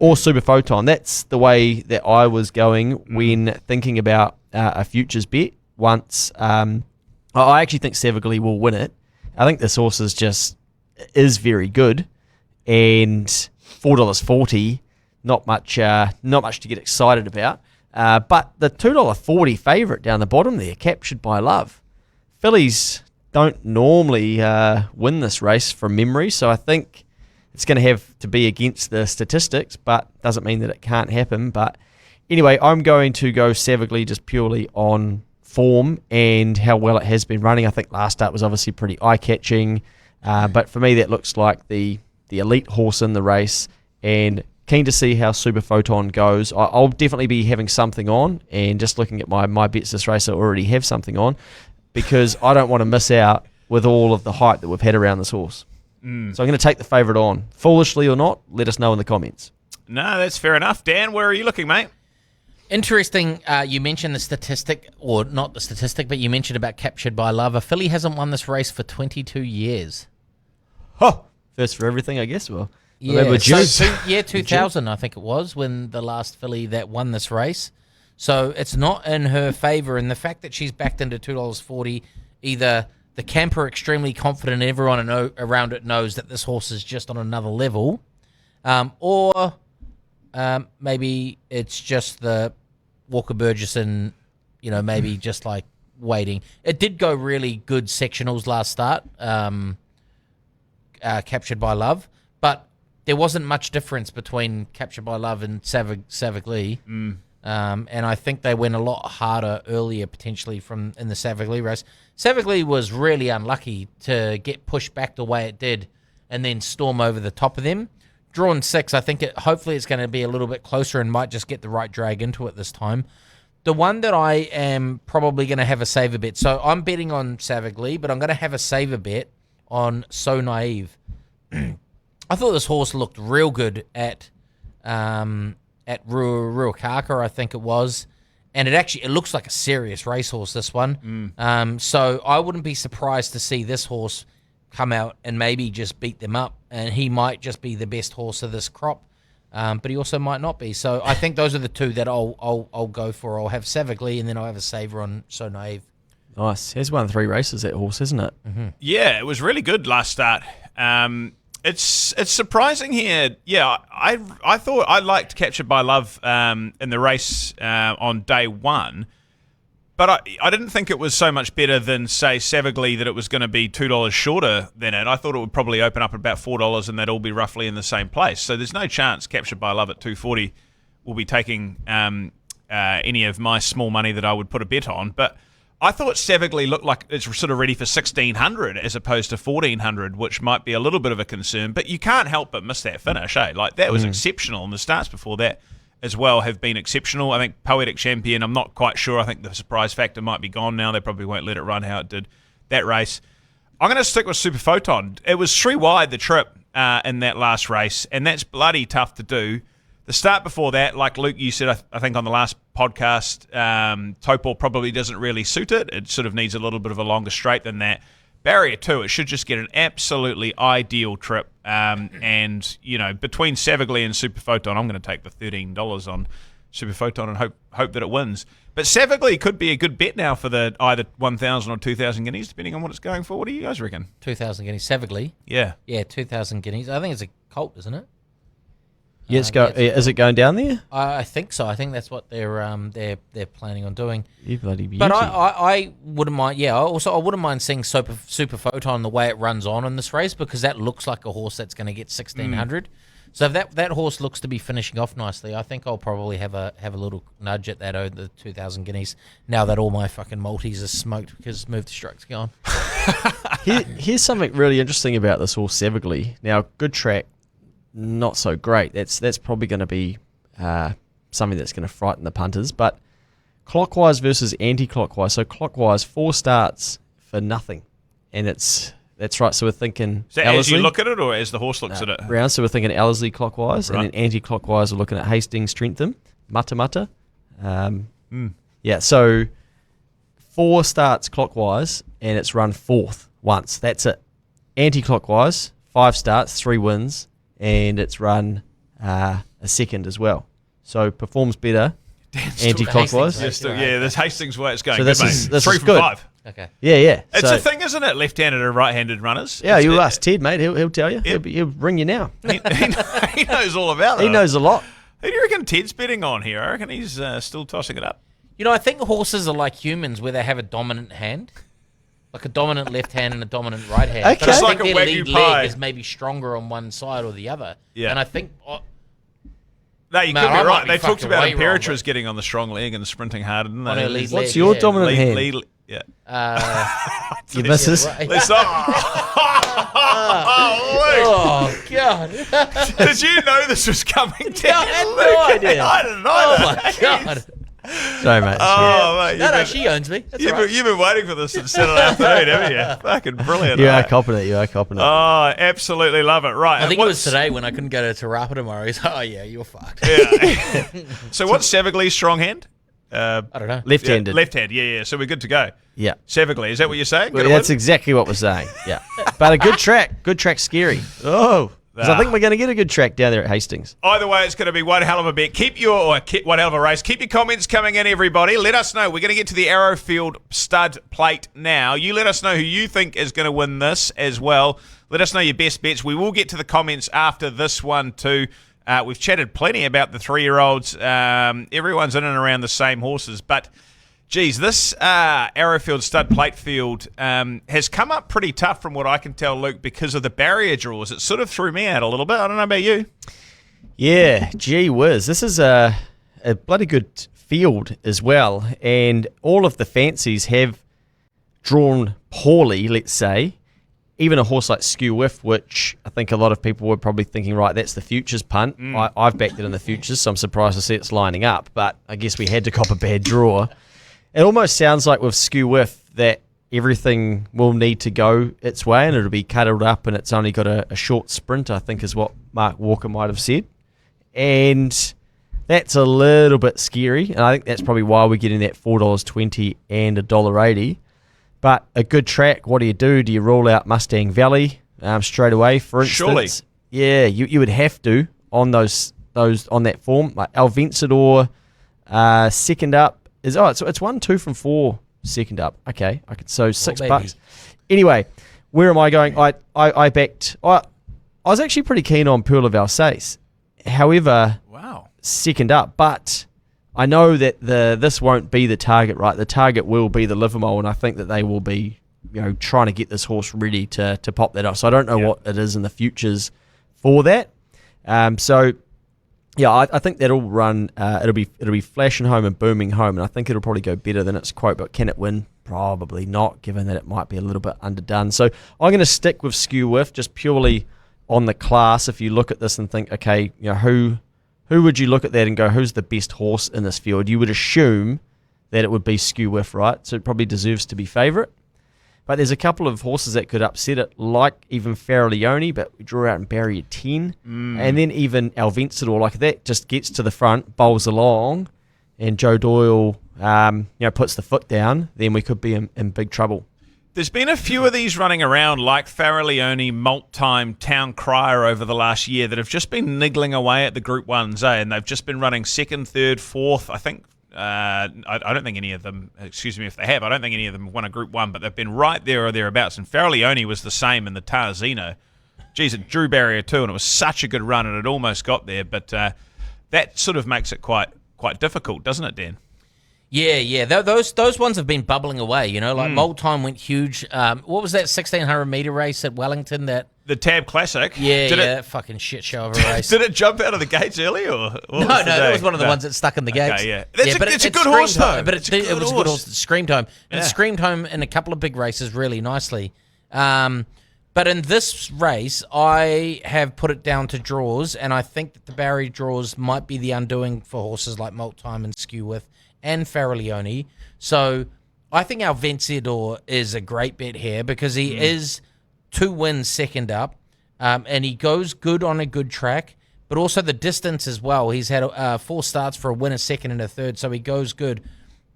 or Super Photon, that's the way that I was going when thinking about a futures bet. Once I actually think Savagly will win it. I think this horse is very good, and $4.40, not much to get excited about. But the $2.40 favourite down the bottom there, Captured by Love. Fillies don't normally win this race from memory, so I think it's going to have to be against the statistics, but doesn't mean that it can't happen. But anyway, I'm going to go Savagely just purely on form and how well it has been running. I think last start was obviously pretty eye-catching, but for me that looks like the elite horse in the race, and keen to see how Super Photon goes. I'll definitely be having something on, and just looking at my bets this race, I already have something on, because I don't want to miss out with all of the hype that we've had around this horse. So I'm going to take the favourite on. Foolishly or not, let us know in the comments. No, that's fair enough. Dan, where are you looking, mate? Interesting, you mentioned the statistic, or not the statistic, but you mentioned about Captured by Love. A filly hasn't won this race for 22 years. Huh. First for everything, I guess. Well, Yeah, Juice. 2000, I think it was, when the last filly that won this race. So it's not in her favour, and the fact that she's backed into $2.40, either the camper extremely confident, everyone around it knows that this horse is just on another level, or maybe it's just the Walker Burgess and, maybe just like waiting. It did go really good sectionals last start, Captured by Love, but there wasn't much difference between Captured by Love and Savagely. And I think they went a lot harder earlier, potentially, in the Savagely race. Savagely was really unlucky to get pushed back the way it did and then storm over the top of them. Drawn 6, I think hopefully it's going to be a little bit closer and might just get the right drag into it this time. The one that I am probably going to have a saver bet, so I'm betting on Savagely, but I'm going to have a saver bet on So Naive. I thought this horse looked real good at Ruakaka, I think it was, and it looks like a serious racehorse, this one. So I wouldn't be surprised to see this horse come out and maybe just beat them up, and he might just be the best horse of this crop, but he also might not be. So I think those are the two that I'll go for. I'll have Savagely, and then I'll have a saver on So Naive. Nice. He's won 3 races, that horse, isn't it? Yeah, it was really good last start. It's surprising here. Yeah, I thought I liked Captured by Love in the race on day one, but I didn't think it was so much better than, say, Savagely, that it was going to be $2 shorter than it. I thought it would probably open up at about $4 and they'd all be roughly in the same place. So there's no chance Captured by Love at $2.40 will be taking any of my small money that I would put a bet on. But I thought Savagely looked like it's sort of ready for 1,600 as opposed to 1,400, which might be a little bit of a concern. But you can't help but miss that finish, eh? Like, that was exceptional, and the starts before that as well have been exceptional. I think Poetic Champion, I'm not quite sure. I think the surprise factor might be gone now. They probably won't let it run how it did that race. I'm going to stick with Super Photon. It was 3 wide the trip in that last race, and that's bloody tough to do. The start before that, like Luke, you said, I think on the last podcast, Topol probably doesn't really suit it. It sort of needs a little bit of a longer straight than that. Barrier 2, it should just get an absolutely ideal trip. And, between Savagely and Super Photon, I'm going to take the $13 on Super Photon and hope that it wins. But Savagely could be a good bet now for the either 1,000 or 2,000 guineas, depending on what it's going for. What do you guys reckon? 2,000 guineas. Savagely? Yeah. Yeah, 2,000 guineas. I think it's a colt, isn't it? Yeah, is it going down there? I think so. I think that's what they're planning on doing. You bloody beauty. But I wouldn't mind. Yeah, I wouldn't mind seeing Super Photon the way it runs on in this race, because that looks like a horse that's going to get 1,600. So if that horse looks to be finishing off nicely, I think I'll probably have a little nudge at that over the 2,000 guineas. Now that all my fucking multis are smoked because Move the Stroke's gone. Here's something really interesting about this horse, Savagely. Now, good track. Not so great. That's probably going to be something that's going to frighten the punters. But clockwise versus anti-clockwise. So clockwise, 4 starts for nothing, and that's right. So we're thinking Is that Ellerslie, as you look at it, or as the horse looks at it? round. So we're thinking Ellerslie clockwise, Right. and then anti-clockwise we're looking at Hastings, Trentham, Mata. Yeah. So 4 starts clockwise, and it's run 4th once. That's it. Anti-clockwise, 5 starts, 3 wins. And it's run a second as well. So performs better anti-clockwise. Yeah, this Hastings way it's going. So Good, this mate. is 3 this is from good. 5. Okay. Yeah. It's So- a thing, isn't it? Left-handed and right-handed runners. Yeah, It's- you ask Ted, mate. He'll tell you. He'll ring you now. he knows all about that. He knows a lot. Who do you reckon Ted's betting on here? I reckon he's still tossing it up. You know, I think horses are like humans where they have a dominant hand. Like a dominant left hand and a dominant right hand. Okay. But I It's think like a their Wagyu lead pie. leg is maybe stronger on one side or the other. Yeah. And I think... No, you Man, could be I might right. be They talked fucking about way wrong, Imperatrice but- getting on the strong leg and sprinting harder, didn't they? On her lead What's leg, your yeah. dominant hand? Yeah. Your missus? Right. Let's Oh, God. Did you know this was coming down? I had no idea. I didn't know Oh, that. my God. Sorry, mate. Oh, mate. No, she owns me. That's all right. You've been waiting for this since Saturday afternoon, haven't you? Fucking brilliant. You are eh? copping it. You are copping it. Oh, absolutely love it. Right. I think it was what's- today when I couldn't go to Tarapa tomorrow. He's oh, yeah, you're fucked. Yeah. So what's Savagly's strong hand? I don't know. Left-handed. Left hand. Yeah. So we're good to go. Yeah. Savagly, is that what you're saying? Well, Gonna that's win? exactly what we're saying. Yeah. But a good track. Good track, scary. Oh. 'Cause I think we're going to get a good track down there at Hastings. Either way, it's going to be one hell of a bet. One hell of a race. Keep your comments coming in, everybody. Let us know. We're going to get to the Arrowfield stud plate now. You let us know who you think is going to win this as well. Let us know your best bets. We will get to the comments after this one too. We've chatted plenty about the 3-year-olds. Everyone's in and around the same horses, but geez, this Arrowfield stud plate field has come up pretty tough from what I can tell, Luke, because of the barrier draws. It sort of threw me out a little bit. I don't know about you. Yeah, gee whiz. This is a bloody good field as well. And all of the fancies have drawn poorly, let's say. Even a horse like Skew Whiff, which I think a lot of people were probably thinking, right, that's the futures punt. I've backed it in the futures, so I'm surprised to see it's lining up. But I guess we had to cop a bad draw. It almost sounds like with Skew Whiff that everything will need to go its way and it'll be cuddled up and it's only got a short sprint, I think is what Mark Walker might have said. And that's a little bit scary. And I think that's probably why we're getting that $4.20 and $1.80. But a good track, what do? Do you rule out Mustang Valley straight away, for instance? Surely. Yeah, you would have to on those on that form. Like El Vencedor, second up. It's 1-2 from 4 second up. Okay, so $6. Anyway, where am I going? I backed. I was actually pretty keen on Pearl of Alsace. However, Wow. second up, but I know that this won't be the target, right? The target will be the Livermore, and I think that they will be, trying to get this horse ready to pop that off. So I don't know what it is in the futures for that. I think that'll run. It'll be flashing home and booming home, and I think it'll probably go better than its quote. But can it win? Probably not, given that it might be a little bit underdone. So I'm going to stick with Skew Whiff just purely on the class. If you look at this and think, okay, who would you look at that and go, who's the best horse in this field? You would assume that it would be Skew Whiff, right? So it probably deserves to be favourite. But there's a couple of horses that could upset it, like even Farrelleone, but we draw out in barrier 10. And then even El Vencedor, like that just gets to the front, bowls along, and Joe Doyle puts the foot down, then we could be in big trouble. There's been a few of these running around, like Farrelleone, Malt Time, Town Crier over the last year that have just been niggling away at the Group 1s, and they've just been running second, third, fourth. I think I don't think any of them, excuse me if they have, I don't think any of them won a Group 1, but they've been right there or thereabouts. And Farrelleone was the same in the Tarzino. Geez, it drew barrier 2, and it was such a good run, and it almost got there. But that sort of makes it quite difficult, doesn't it, Dan? Yeah. Those ones have been bubbling away, like Mold Time went huge. What was that 1,600 metre race at Wellington? The Tab Classic. Yeah, Did that fucking shit show of a race. Did it jump out of the gates early, or No, that was one of the ones that stuck in the gates. Okay, yeah. It's a good screamed horse, though. home, but it was a good horse. It screamed home. And Yeah. it screamed home in a couple of big races really nicely. But in this race, I have put it down to draws, and I think that the barrier draws might be the undoing for horses like Malt Time and Skew Whiff and Farrelleone. So I think our Vencedor is a great bet here because he is 2 wins second up, and he goes good on a good track, but also the distance as well. He's had 4 starts for a win, a second, and a third, so he goes good.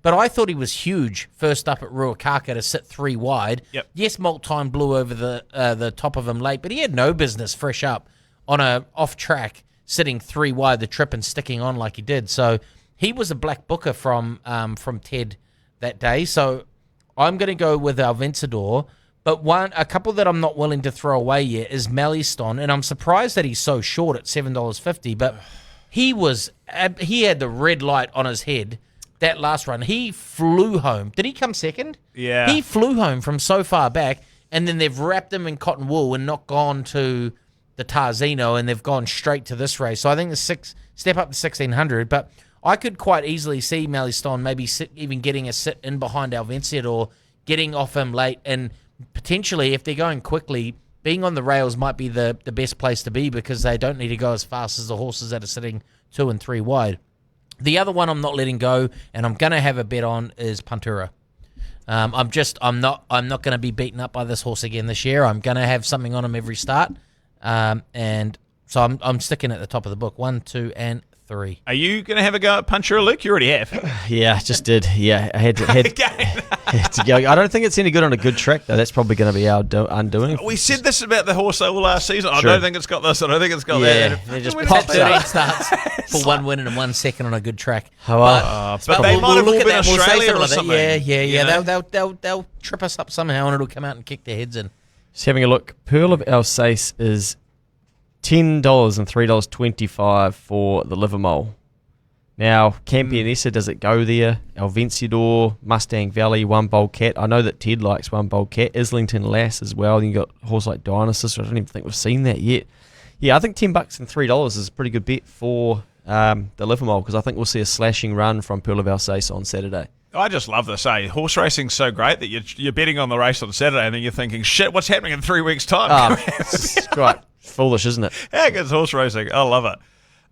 But I thought he was huge first up at Ruakaka to sit 3 wide. Yep. Yes, Malt Time blew over the top of him late, but he had no business fresh up on a off track sitting 3 wide the trip and sticking on like he did. So he was a black booker from Ted that day. So I'm going to go with our Vencedor. But a couple that I'm not willing to throw away yet is Meliston, and I'm surprised that he's so short at $7.50. But he had the red light on his head that last run. He flew home. Did he come second? Yeah. He flew home from so far back, and then they've wrapped him in cotton wool and not gone to the Tarzino, and they've gone straight to this race. So I think the step up to 1,600, but I could quite easily see Meliston maybe even getting a sit in behind our Vencedor, getting off him late, and potentially, if they're going quickly, being on the rails might be the best place to be because they don't need to go as fast as the horses that are sitting 2 and 3 wide. The other one I'm not letting go, and I'm going to have a bet on, is Puntura. I'm not going to be beaten up by this horse again this year. I'm going to have something on him every start, and so I'm sticking at the top of the book. 1, 2, and 3. Are you going to have a go at Puncher, Luke? You already have. Yeah, I just did. Yeah, I had to go. I don't think it's any good on a good track, though. That's probably going to be our undoing. We said this about the horse all last season. I Sure. don't think it's got this. I don't think it's got Yeah, that. it just When pops it's up. 13 starts for 1 win and 1 second on a good track. Oh, well. But they might have all been We'll say Australian or like that. something. Yeah. you know? They'll trip us up somehow, and it'll come out and kick their heads in. Just having a look. Pearl of Alsace is $10 and $3.25 for the Livermole. Now, Campionessa, does it go there? El Vencedor, Mustang Valley, One Bold Cat. I know that Ted likes One Bold Cat. Islington Lass as well. Then you got a horse like Dionysus. I don't even think we've seen that yet. Yeah, I think $10 and $3 is a pretty good bet for the Livermole because I think we'll see a slashing run from Pearl of Alsace on Saturday. I just love this. Horse racing's so great that you're betting on the race on Saturday and then you're thinking, shit, what's happening in 3 weeks' time? It's quite foolish, isn't it? How good's horse racing? I love it.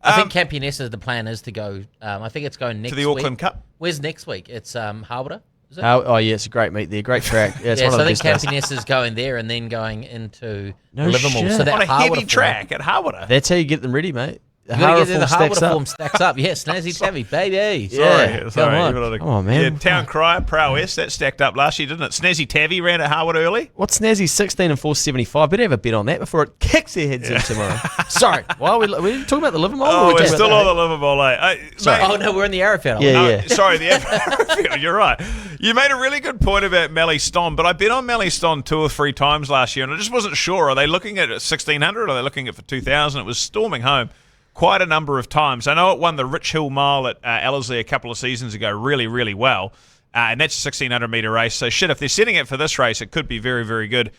I think Campionessa, the plan is to go. I think it's going next To the week. Auckland Cup? Where's next week? It's Harbour, is it? Oh, yeah, it's a great meet there. Great track. Yeah, it's one So of I the think best days. Campionessa's going there and then going into No Livermore. shit. So that On a Harbour heavy form- track at Harbour. That's how you get them ready, mate. The You got to Harbour get there, the form Harbour stacks up. form stacks up. Yeah, Snazzy Tabby, baby. Yeah. Sorry. Come on, man. Yeah, Town Crier, Prowess, that stacked up last year, didn't it? Snazzy Tavi ran at Harwood early. What's Snazzy 16 and 475? Better have a bet on that before it kicks their heads in tomorrow. Sorry, well, we talking about the Livermore? or Oh, we we're talking still about on the Liverpool, eh? Sorry. Oh, no, we're in the Arrowfield. Yeah, No, yeah. sorry, the Arrowfield, you're right. You made a really good point about Meliston, but I bet on Meliston 2 or 3 times last year, and I just wasn't sure. Are they looking at 1,600 or are they looking at for 2,000? It was storming home quite a number of times. I know it won the Rich Hill Mile at Ellerslie a couple of seasons ago really, really well, and that's a 1,600-metre race. So, shit, if they're setting it for this race, it could be very, very good.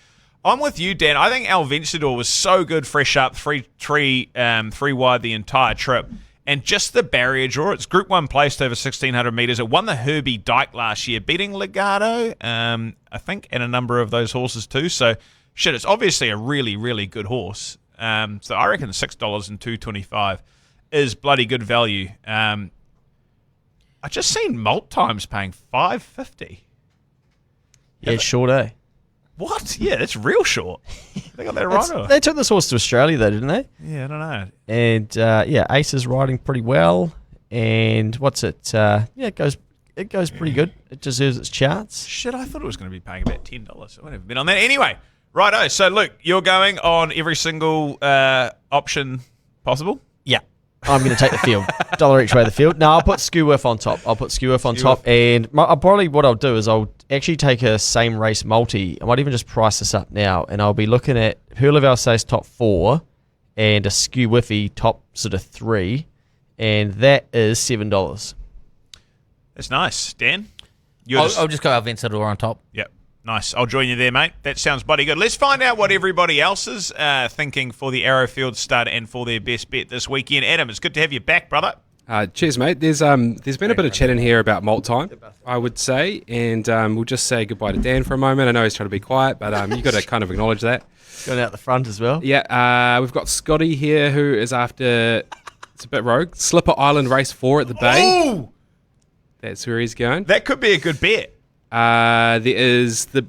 I'm with you, Dan. I think El Vencedor was so good fresh up, three wide the entire trip. And just the barrier draw, it's Group 1 placed over 1,600 metres. It won the Herbie Dyke last year, beating Legato, I think, and a number of those horses too. So, shit, it's obviously a really, really good horse. So I reckon $6 and $2.25 is bloody good value. I just seen Malt Times paying $5.50. Yeah, it's short, eh? What? Yeah, that's real short. They got that right. Or? They took this horse to Australia, though, didn't they? Yeah, I don't know. And, Ace is riding pretty well. And what's it? It goes pretty good. It deserves its charts. Shit, I thought it was going to be paying about $10. I would have been on that. Anyway, righto. So, Luke, you're going on every single option possible? Yeah. I'm going to take the field. $1 each way the field. No, I'll put Skew Whiff on top. And what I'll do is I'll actually take a same race multi. I might even just price this up now. And I'll be looking at Pearl of Alsace top 4 and a Skew Whiffy top sort of 3. And that is $7. That's nice. Dan? I'll just go El Vencedor on top. Yep. Nice. I'll join you there, mate. That sounds bloody good. Let's find out what everybody else is thinking for the Arrowfield stud and for their best bet this weekend. Adam, it's good to have you back, brother. Cheers, mate. There's been a bit of chat in here about malt time, I would say, and we'll just say goodbye to Dan for a moment. I know he's trying to be quiet, but you've got to kind of acknowledge that. Going out the front as well. Yeah, we've got Scotty here who is after, it's a bit rogue, Slipper Island Race 4 at the Bay. Ooh! That's where he's going. That could be a good bet. There is the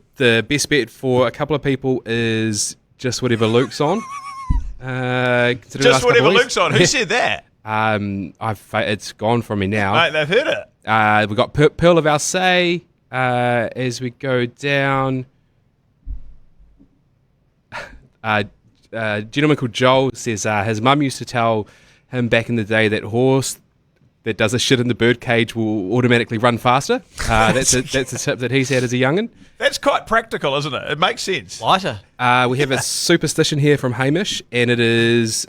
best bet for a couple of people is just whatever Luke's on. Just whatever Luke's on. Who said that? It's gone from me now. Mate, they've heard it. We've got Pearl of Alsace as we go down. A gentleman called Joel says his mum used to tell him back in the day that horse that does a shit in the bird cage will automatically run faster. That's a tip that he's had as a young'un. That's quite practical, isn't it? It makes sense. Lighter. We have a superstition here from Hamish, and it is...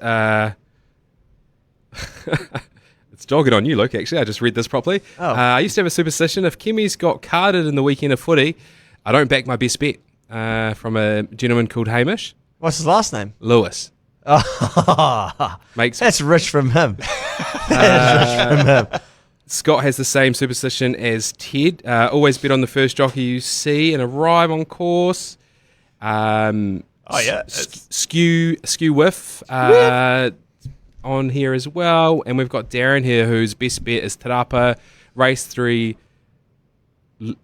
it's dogged on you, Luke, actually. I just read this properly. Oh. I used to have a superstition. If Kemi's got carded in the weekend of footy, I don't back my best bet. From a gentleman called Hamish. What's his last name? Lewis. Oh, Makes that's rich from him. That's rich from him. Scott has the same superstition as Ted. Always bet on the first jockey you see and arrive on course. Skew whiff on here as well. And we've got Darren here, whose best bet is Tarapa, race 3,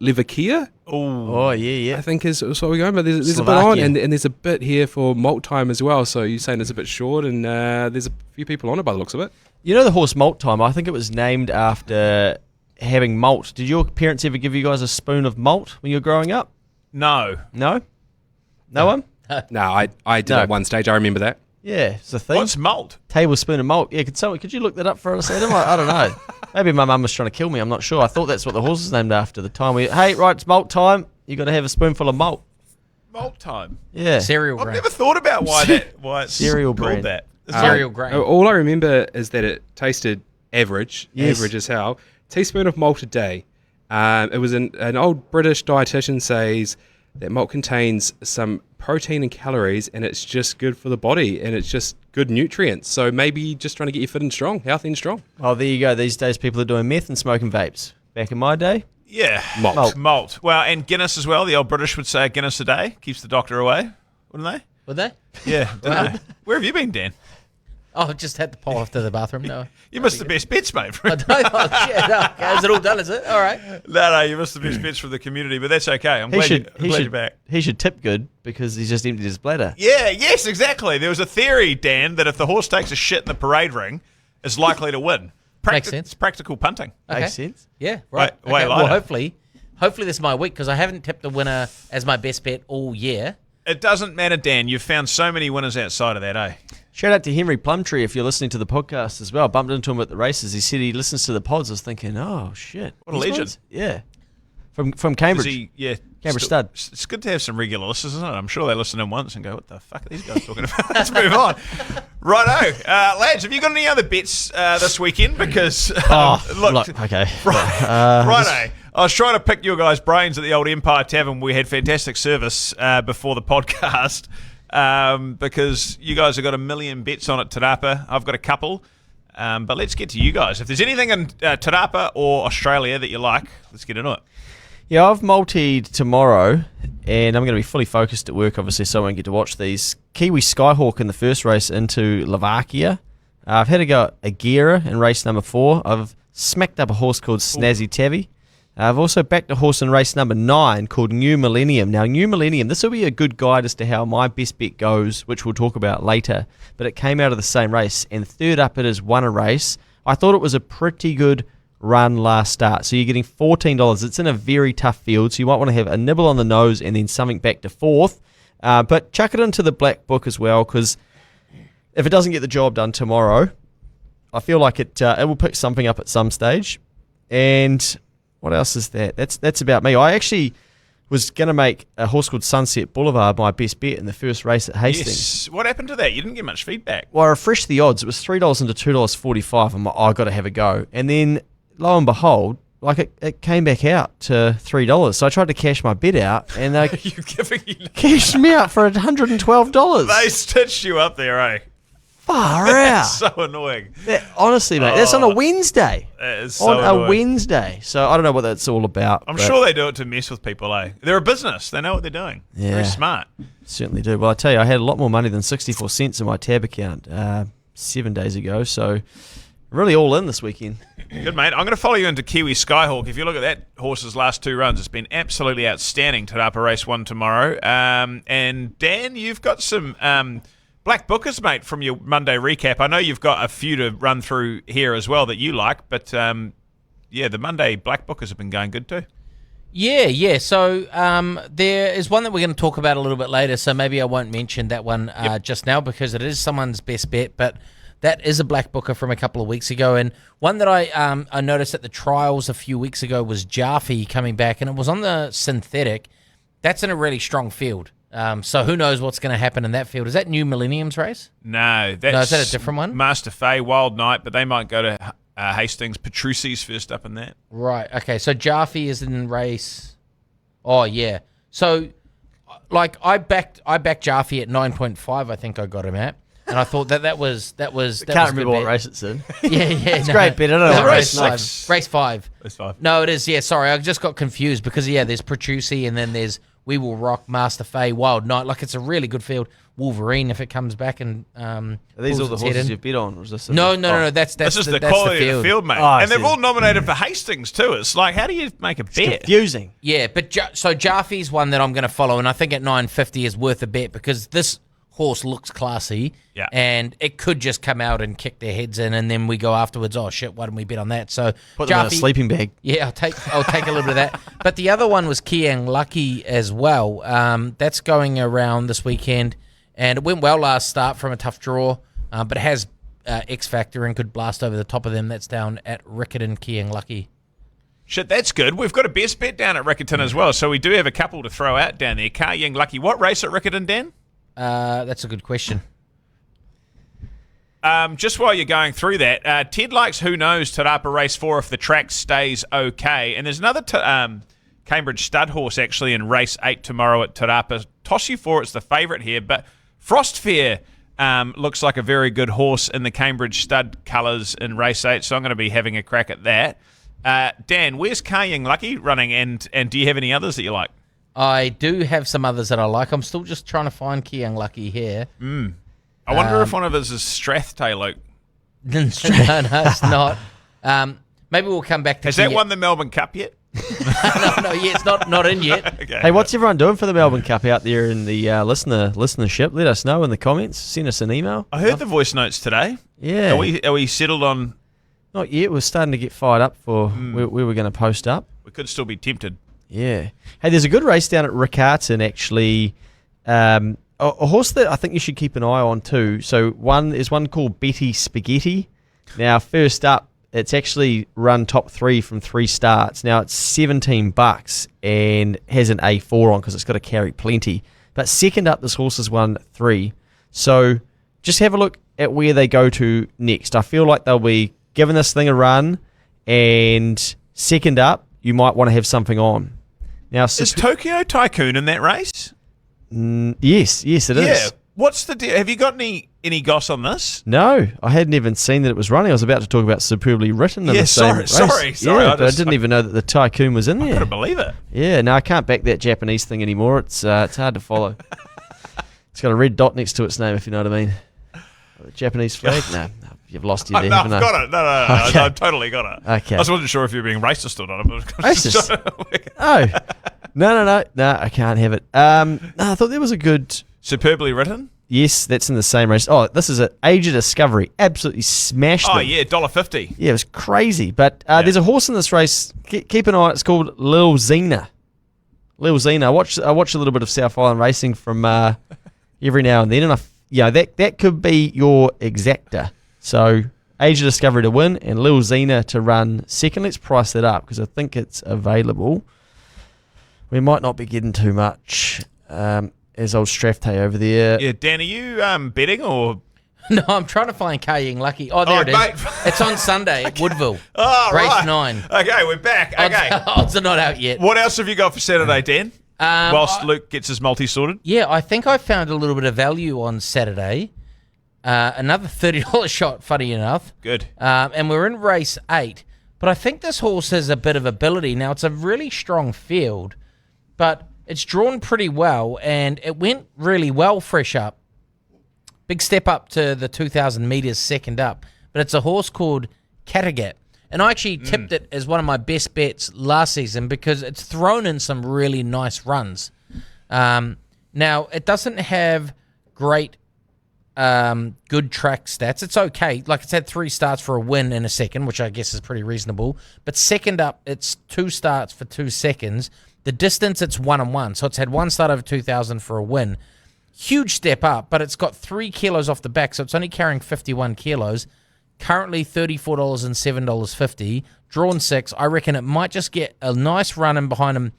Levakia. Oh, yeah. I think is what we're going, but there's a bit on, and there's a bit here for Malt Time as well. So you're saying it's a bit short, and there's a few people on it by the looks of it. You know the horse Malt Time? I think it was named after having malt. Did your parents ever give you guys a spoon of malt when you were growing up? No. No? No one? No, I did at one stage. I remember that. Yeah, it's a thing. What's malt? Tablespoon of malt. Yeah, could you look that up for us, Adam? I don't know. Maybe my mum was trying to kill me. I'm not sure. I thought that's what the horse was named after. The time it's malt time. You got to have a spoonful of malt. Malt time. Yeah. Cereal I've grain. never thought about why it's Cereal called brand. that. Cereal grain. All I remember is that it tasted average Yes. as hell. Teaspoon of malt a day. It was an old British dietitian says that malt contains some protein and calories, and it's just good for the body, and it's just good nutrients. So maybe just trying to get you fit and strong, healthy and strong. Oh, there you go. These days people are doing meth and smoking vapes. Back in my day, Yeah. Malt. Well, and Guinness as well. The old British would say a Guinness a day keeps the doctor away, wouldn't Would they? they? Yeah. Don't they? Where have you been, Dan? Oh, I've just had to pop off to the bathroom. No. You missed the best bets, mate. Oh, shit. Okay. Is it all done, is it? All right. No, you missed the best bets from the community, but that's okay. I'm glad you're back. He should tip good because he's just emptied his bladder. Yeah, yes, exactly. There was a theory, Dan, that if the horse takes a shit in the parade ring, it's likely to win. Makes sense. It's practical punting. Okay. Makes sense. Yeah, right. Way Okay. lighter. Well, hopefully this is my week because I haven't tipped a winner as my best bet all year. It doesn't matter, Dan. You've found so many winners outside of that, eh? Shout out to Henry Plumtree if you're listening to the podcast as well. I bumped into him at the races. He said he listens to the pods. I was thinking, oh, shit. What a These legend. ones? Yeah. From Cambridge. Cambridge Stud. It's good to have some regular listeners, isn't it? I'm sure they listen in once and go, what the fuck are these guys talking about? Let's move on. Righto. Lads, have you got any other bets this weekend? Because, Look, okay. Righto. I was trying to pick your guys' brains at the old Empire Tavern. We had fantastic service before the podcast because you guys have got a million bets on it, Tarapa. I've got a couple. But let's get to you guys. If there's anything in Tarapa or Australia that you like, let's get into it. Yeah, I've multied tomorrow, and I'm going to be fully focused at work, obviously, so I won't get to watch these. Kiwi Skyhawk in the first race into Slovakia. I've had to go Agira in race number 4. I've smacked up a horse called Snazzy Tabby. I've also backed a horse in race number 9 called New Millennium. Now, New Millennium, this will be a good guide as to how my best bet goes, which we'll talk about later. But it came out of the same race, and third up it has won a race. I thought it was a pretty good run last start. So you're getting $14. It's in a very tough field, so you might want to have a nibble on the nose and then something back to 4th. But chuck it into the black book as well, because if it doesn't get the job done tomorrow, I feel like it will pick something up at some stage. And what else is that? That's about me. I actually was going to make a horse called Sunset Boulevard my best bet in the first race at Hastings. Yes. What happened to that? You didn't get much feedback. Well, I refreshed the odds. It was $3 into $2.45. I'm like, I got to have a go. And then, lo and behold, like it came back out to $3. So I tried to cash my bet out, and they cashed me out for $112. They stitched you up there, eh? Far That's out. so annoying. Honestly, mate, that's on a Wednesday. That is so On annoying. a Wednesday. So I don't know what that's all about. I'm but sure they do it to mess with people, eh? They're a business. They know what they're doing. Yeah. Very smart. Certainly do. Well, I tell you, I had a lot more money than 64 cents in my tab account 7 days ago. So really all in this weekend. Good, mate. I'm going to follow you into Kiwi Skyhawk. If you look at that horse's last 2 runs, it's been absolutely outstanding. Tarapa race 1 tomorrow. And Dan, you've got some black bookers, mate, from your Monday recap. I know you've got a few to run through here as well that you like, but the Monday black bookers have been going good too. Yeah. So there is one that we're going to talk about a little bit later, so maybe I won't mention that one just now because it is someone's best bet. But That is a black booker from a couple of weeks ago. And one that I noticed at the trials a few weeks ago was Jaffe coming back, and it was on the synthetic. That's in a really strong field. So who knows what's going to happen in that field? Is that New Millennium's race? No, Is that a different one? Master Fay, Wild Knight, but they might go to Hastings. Petrucci's first up in that. Right. Okay. So Jaffe is in race. Oh yeah. So, like I backed Jaffe at 9.5. I think I got him at, and I thought that was. Can't was remember good what bet. race it's in. Yeah, It's a great bet. I don't know Is it what race race 6? Race 5. Race 5. No, it is. Yeah, sorry, I just got confused because there's Petrucci and then there's We Will Rock, Master Fay, Wild Knight. Like it's a really good field. Wolverine if it comes back and Are these all the horses you've bet on? Or is this No. That's This is the that's quality of the field, mate. Oh, I and they've see. all nominated for Hastings too. It's like, how do you make a bet? Confusing. Yeah, but so Jaffe's one that I'm going to follow, and I think at 9.50 is worth a bet because this horse looks classy, Yeah. and it could just come out and kick their heads in, and then we go afterwards. Oh shit, why didn't we bet on that? So Put them in a sleeping bag. Yeah, I'll take a little bit of that. But the other one was Kiang Lucky as well. That's going around this weekend, and it went well last start from a tough draw, but it has X Factor and could blast over the top of them. That's down at Riccarton Kiang Lucky. Shit, that's good. We've got a best bet down at Riccarton as well, so we do have a couple to throw out down there. Car Young Lucky. What race at Riccarton, Dan? That's a good question. Just while you're going through that, Ted likes Who Knows Te Rapa race 4 if the track stays okay. And there's another Cambridge stud horse actually in race 8 tomorrow at Te Rapa. Toss you for it's the favourite here, but Frost Fair looks like a very good horse in the Cambridge stud colours in race 8, so I'm going to be having a crack at that. Dan, where's Car Young Lucky running, and do you have any others that you like? I do have some others that I like. I'm still just trying to find Kiang Lucky here. I wonder if one of us is Strathtail. No, it's not. Maybe we'll come back to Has that won the Melbourne Cup yet? no, yeah, it's not in yet. Okay. Hey, what's everyone doing for the Melbourne Cup out there in the listenership? Let us know in the comments. Send us an email. I heard the voice notes today. Yeah. Are we settled on? Not yet. We're starting to get fired up for where we're going to post up. We could still be tempted. Yeah. Hey, there's a good race down at Riccarton, actually. A horse that I think you should keep an eye on too. So there's one called Betty Spaghetti. Now, first up, it's actually run top 3 from 3 starts. Now, it's $17 and has an A4 on because it's got to carry plenty. But second up, this horse has won 3. So just have a look at where they go to next. I feel like they'll be giving this thing a run, and second up, you might want to have something on. Now, Is Tokyo Tycoon in that race? yes, it is. Yeah. What's the deal? Have you got any goss on this? No, I hadn't even seen that it was running. I was about to talk about Superbly Written in Yeah, the same sorry. race. Sorry, Yeah, I but I didn't even know that the Tycoon was in there. Couldn't believe it. Yeah, no, I can't back that Japanese thing anymore. It's hard to follow. It's got a red dot next to its name, if you know what I mean. The Japanese flag? No, you've lost your there. No, haven't I've I? got it. No. Okay. I've totally got it. Okay. I just wasn't sure if you were being racist or not. Racist? Oh, no, I can't have it. No, I thought there was a good... Superbly Written? Yes, that's in the same race. Oh, this is an Age of Discovery. Absolutely smashed Oh, them. yeah, $1.50. Yeah, it was crazy. But there's a horse in this race. Keep an eye on it. It's called Lil Zena. Lil Zena. I watch a little bit of South Island racing from every now and then, and that could be your exacta. So Age of Discovery to win and Lil Zena to run second. Let's price that up because I think it's available. We might not be getting too much. There's old Strathtail over there. Yeah, Dan, are you betting or... No, I'm trying to find Kaying Lucky. Oh, there it is. mate. It's on Sunday at Woodville. Oh, Race right. 9. Okay, we're back. Okay. Odds are not out yet. What else have you got for Saturday, Dan? Whilst I- Luke gets his multi sorted. Yeah, I think I found a little bit of value on Saturday. Another $30 shot, funny enough. Good. And we're in race 8. But I think this horse has a bit of ability. Now, it's a really strong field, but it's drawn pretty well, and it went really well fresh up. Big step up to the 2,000 metres second up. But it's a horse called Kattegat. And I actually tipped it as one of my best bets last season because it's thrown in some really nice runs. Now, it doesn't have great good track stats. It's okay. Like, it's had 3 starts for a win in a second, which I guess is pretty reasonable. But second up, it's 2 starts for 2 seconds. The distance, it's 1-1. So it's had 1 start over 2,000 for a win. huge step up, but it's got 3 kilos off the back, so it's only carrying 51 kilos. Currently $34 and $7.50. Drawn 6. I reckon it might just get a nice run in behind him.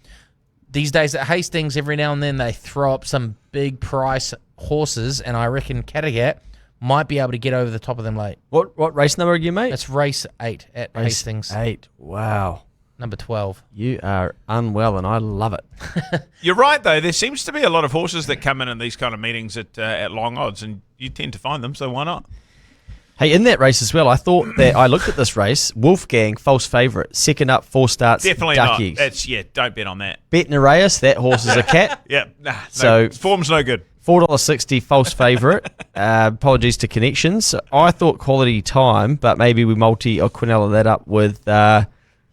These days at Hastings, every now and then they throw up some big price horses, and I reckon Kattegat might be able to get over the top of them late. What race number again, mate? It's race 8 at Hastings. 8. Wow. Number 12. You are unwell, and I love it. You're right, though. There seems to be a lot of horses that come in these kind of meetings at long odds, and you tend to find them, so why not? Hey, in that race as well, I thought that I looked at this race. Wolfgang, false favourite. Second up, 4 starts. Definitely Duckies. not. Don't bet on that. Bet Nereus, that horse is a cat. Yeah, So- form's no good. $4.60 false favourite. Apologies to Connections. I thought Quality Time, but maybe we multi or quinella that up with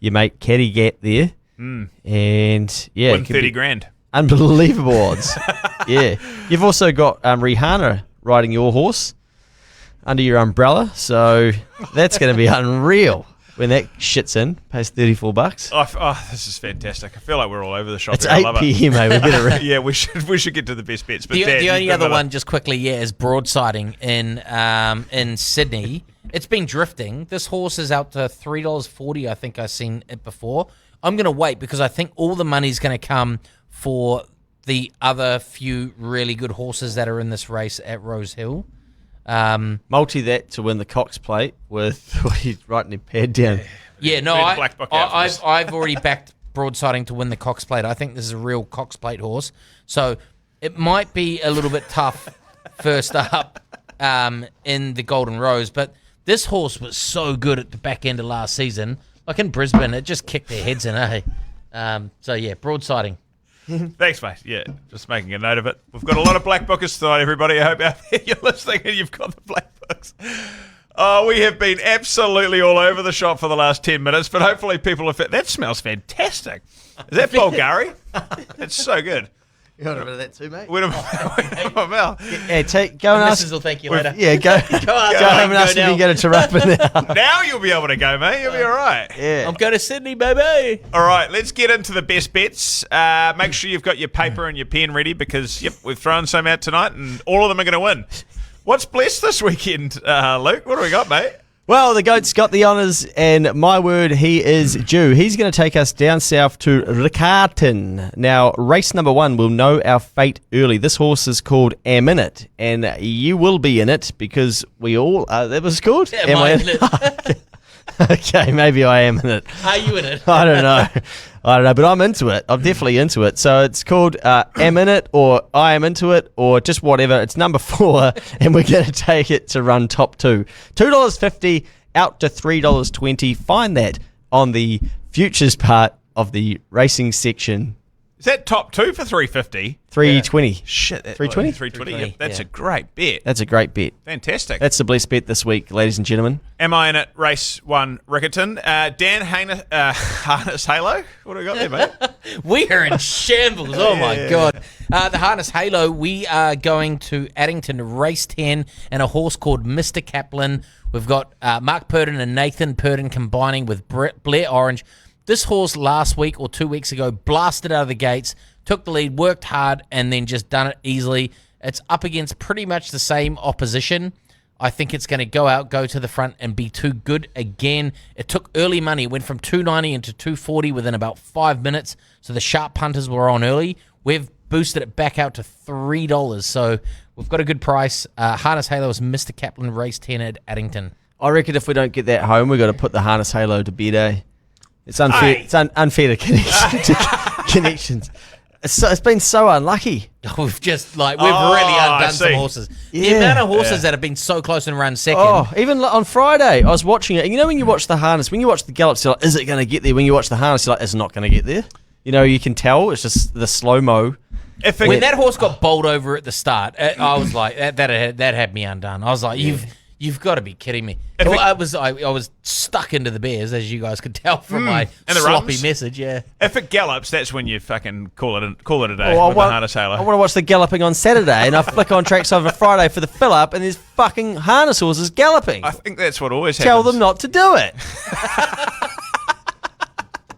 your mate Kattegat there. And yeah, Win it could 30 be grand. unbelievable odds. Yeah. You've also got Rihanna riding your horse under your umbrella, so that's going to be unreal when that shits in. Pays $34. Oh, this is fantastic. I feel like we're all over the shop. It's here. I 8 love it. p.m. mate. We get it right. Yeah, we should get to the best bets. But The Dan, only you've other got one, just quickly, is broadsiding in Sydney. It's been drifting. This horse is out to $3.40. I think I've seen it before. I'm going to wait because I think all the money's going to come for the other few really good horses that are in this race at Rose Hill. Multi that to win the Cox Plate with he's writing a pad down. Yeah, no, Read the black book out for this. I've already backed broadsiding to win the Cox Plate. I think this is a real Cox Plate horse. So it might be a little bit tough first up in the Golden Rose, but this horse was so good at the back end of last season. Like in Brisbane, it just kicked their heads in, eh? So yeah, broadsiding. Thanks, mate. Yeah, just making a note of it. We've got a lot of black bookers tonight, everybody. I hope out there you're listening and you've got the black books. Oh, we have been absolutely all over the shop for the last 10 minutes, but hopefully people have... That smells fantastic. Is that Bulgari? It's so good. You want a bit of that too, mate? Went in my mouth. Yeah, go and ask. Mrs. will thank you later. Yeah, go home and ask if you can get a Tarapa now. Now you'll be able to go, mate. You'll be all right. Yeah. I'm going to Sydney, baby. All right, let's get into the best bets. Make sure you've got your paper and your pen ready because, we've thrown some out tonight and all of them are going to win. What's blessed this weekend, Luke? What do we got, mate? Well, the GOAT's got the honours, and my word, he is due. He's going to take us down south to Riccarton. Now, race number 1, we'll know our fate early. This horse is called Am In It, and you will be in it because we all... that was called? Am I in it? Okay, maybe I am in it. Are you in it? I don't know, but I'm into it. I'm definitely into it. So it's called Am In It, or I Am Into It, or just whatever. It's number 4, and we're going to take it to run top 2. $2.50 out to $3.20. Find that on the futures part of the racing section. Is that top 2 for 350? $3.20. Shit. 320? 320. 320, Yep, that's yeah. a great bet. That's a great bet. Fantastic. That's the blessed bet this week, ladies and gentlemen. Am I in it? Race 1, Riccarton. Dan Harness Halo. What do we got there, mate? We are in shambles. Oh, my God. The Harness Halo, we are going to Addington race 10 and a horse called Mr. Kaplan. We've got Mark Purdon and Nathan Purdon combining with Blair Orange. This horse last week or 2 weeks ago blasted out of the gates, took the lead, worked hard, and then just done it easily. It's up against pretty much the same opposition. I think it's going to go to the front and be too good again. It took early money. It went from $2.90 into $2.40 within about 5 minutes. So the sharp punters were on early. We've boosted it back out to $3. So we've got a good price. Harness Halo is Mr. Kaplan, race 10 at Addington. I reckon if we don't get that home, we've got to put the Harness Halo to bed, eh? It's unfair. Aye. It's unfair to Connections. It's been so unlucky. We've just really undone some horses. The Yeah. amount of horses that have been so close and run second. Oh, even on Friday, I was watching it. And you know when you watch the harness, when you watch the gallops, you're like, is it going to get there? When you watch the harness, you're like, it's not going to get there. You know, you can tell. It's just the slow-mo. When that horse got bowled over at the start, I was like, that had me undone. I was like, You've got to be kidding me. I was stuck into the bears, as you guys could tell from my And the sloppy runs? message. Yeah, If it gallops, that's when you fucking call it a day Oh, with the Harness Halo. I want to watch the galloping on Saturday, and I flick on tracks over Friday for the fill-up, and there's fucking harness horses galloping. I think that's what always happens. Tell them not to do it.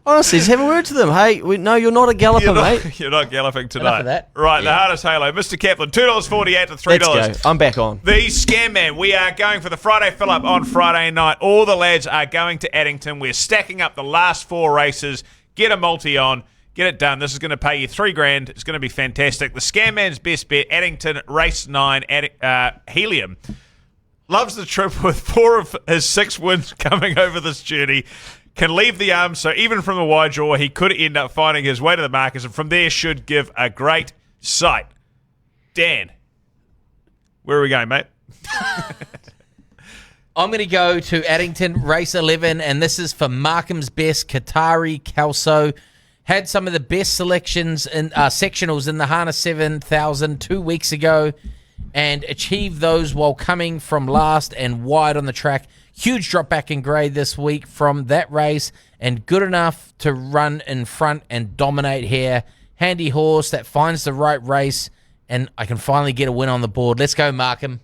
Honestly, just have a word to them. Hey, no, you're not a galloper, mate. You're not galloping tonight. of that. Right, the hardest halo. Mr. Kaplan, $2.48 to $3. Let's go. I'm back on. The Scam Man. We are going for the Friday fill-up on Friday night. All the lads are going to Addington. We're stacking up the last 4 races. Get a multi on. Get it done. This is going to pay you $3,000. It's going to be fantastic. The Scam Man's best bet, Addington, race 9, Helium. Loves the trip with 4 of his 6 wins coming over this journey. Can leave the arm, so even from the wide draw, he could end up finding his way to the markers, and from there should give a great sight. Dan, where are we going, mate? I'm going to go to Addington, race 11, and this is for Markham's best, Qatari Kelso. Had some of the best selections in sectionals in the Harness 7000 2 weeks ago, and achieved those while coming from last and wide on the track. Huge drop back in grade this week from that race, and good enough to run in front and dominate here. Handy horse that finds the right race, and I can finally get a win on the board. Let's go, Markham.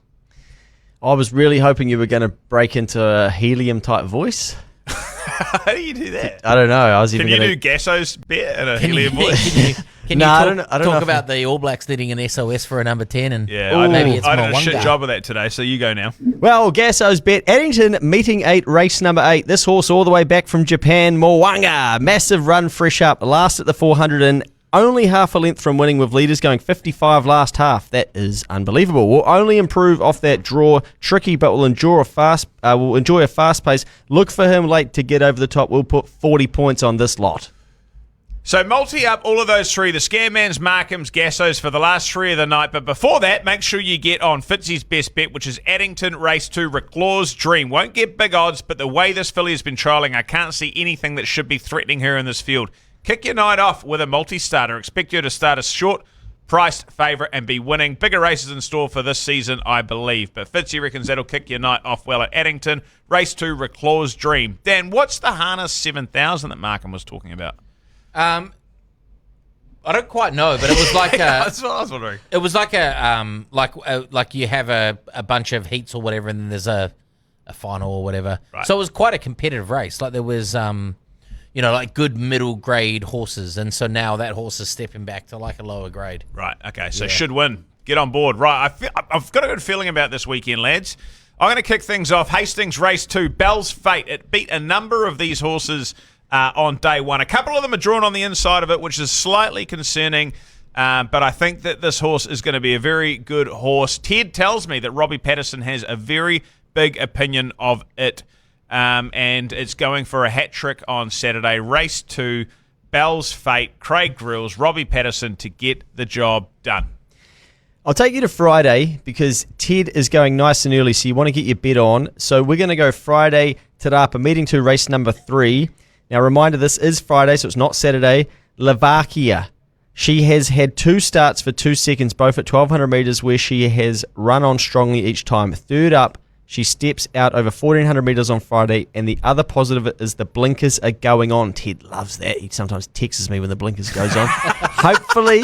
I was really hoping you were going to break into a helium-type voice. How do you do that? I don't know. I was even Can you gonna... do Gasso's bet and a helium voice? Can you No, I talk, don't know if about the All Blacks needing an SOS for a number 10? And Yeah, maybe I it's did a Mwanga. shit job of that today, so you go now. Well, Gasso's bet. Addington, meeting 8, race number 8. This horse all the way back from Japan, Mwanga. Massive run, fresh up. Last at the 400 and only half a length from winning, with leaders going 55 last half. That is unbelievable. Will only improve off that draw. Tricky, but will enjoy a fast pace. Look for him late to get over the top. We'll put 40 points on this lot. So multi up all of those 3, the Scareman's, Markham's, Gassos for the last 3 of the night. But before that, make sure you get on Fitzy's best bet, which is Addington Race 2, Reclaw's Dream. Won't get big odds, but the way this filly has been trialling, I can't see anything that should be threatening her in this field. Kick your night off with a multi-starter. Expect you to start a short-priced favourite and be winning. Bigger races in store for this season, I believe. But Fitzy reckons that'll kick your night off well at Addington. Race 2, Reclaw's Dream. Dan, what's the Harness 7000 that Markham was talking about? I don't quite know, but it was like That's what I was wondering. it was like like you have a bunch of heats or whatever, and then there's a final or whatever. Right. So it was quite a competitive race. Like there was like good middle grade horses, and so now that horse is stepping back to like a lower grade. Right, okay, so should win. Get on board. Right, I've got a good feeling about this weekend, lads. I'm going to kick things off. Hastings Race 2, Bell's Fate. It beat a number of these horses on day 1. A couple of them are drawn on the inside of it, which is slightly concerning, but I think that this horse is going to be a very good horse. Ted tells me that Robbie Patterson has a very big opinion of it, and it's going for a hat trick on Saturday. Race 2, Bell's Fate, Craig Grills, Robbie Patterson to get the job done. I'll take you to Friday because Ted is going nice and early, so you want to get your bet on. So we're going to go Friday, Te Rapa, meeting 2, race number 3. Now, reminder, this is Friday, so it's not Saturday. Lavakia. She has had 2 starts for 2 seconds, both at 1,200 metres, where she has run on strongly each time. Third up, she steps out over 1,400 metres on Friday, and the other positive is the blinkers are going on. Ted loves that. He sometimes texts me when the blinkers goes on. Hopefully,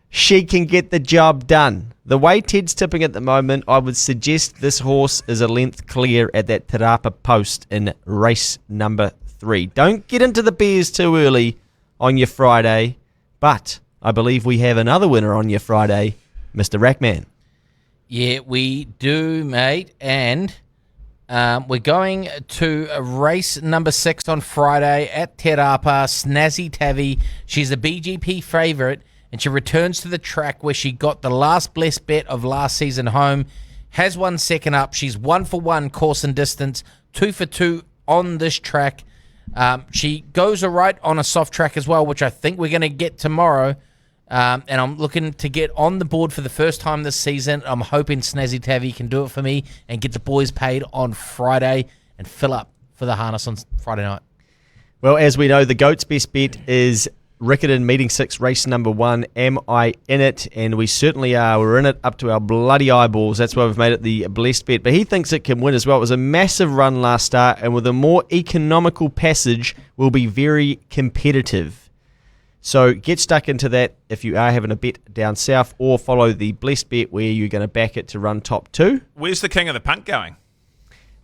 she can get the job done. The way Ted's tipping at the moment, I would suggest this horse is a length clear at that Te Rapa post in race number 3. Don't get into the beers too early on your Friday, but I believe we have another winner on your Friday, Mr. Rackman. Yeah, we do, mate. And we're going to race number 6 on Friday at Te Rapa, Snazzy Tavi. She's a BGP favourite, and she returns to the track where she got the last blessed bet of last season home. Has 1 second up. She's 1 for 1 course and distance, 2 for 2 on this track. She goes all right on a soft track as well, which I think we're going to get tomorrow. And I'm looking to get on the board for the first time this season. I'm hoping Snazzy Tavi can do it for me and get the boys paid on Friday and fill up for the harness on Friday night. Well, as we know, the GOAT's best bet is Riccarton meeting 6, race number 1. Am I in it? And we certainly are. We're in it up to our bloody eyeballs. That's why we've made it the blessed bet. But he thinks it can win as well. It was a massive run last start, and with a more economical passage, will be very competitive. So get stuck into that if you are having a bet down south, or follow the blessed bet where you're going to back it to run top 2. Where's the king of the punt going?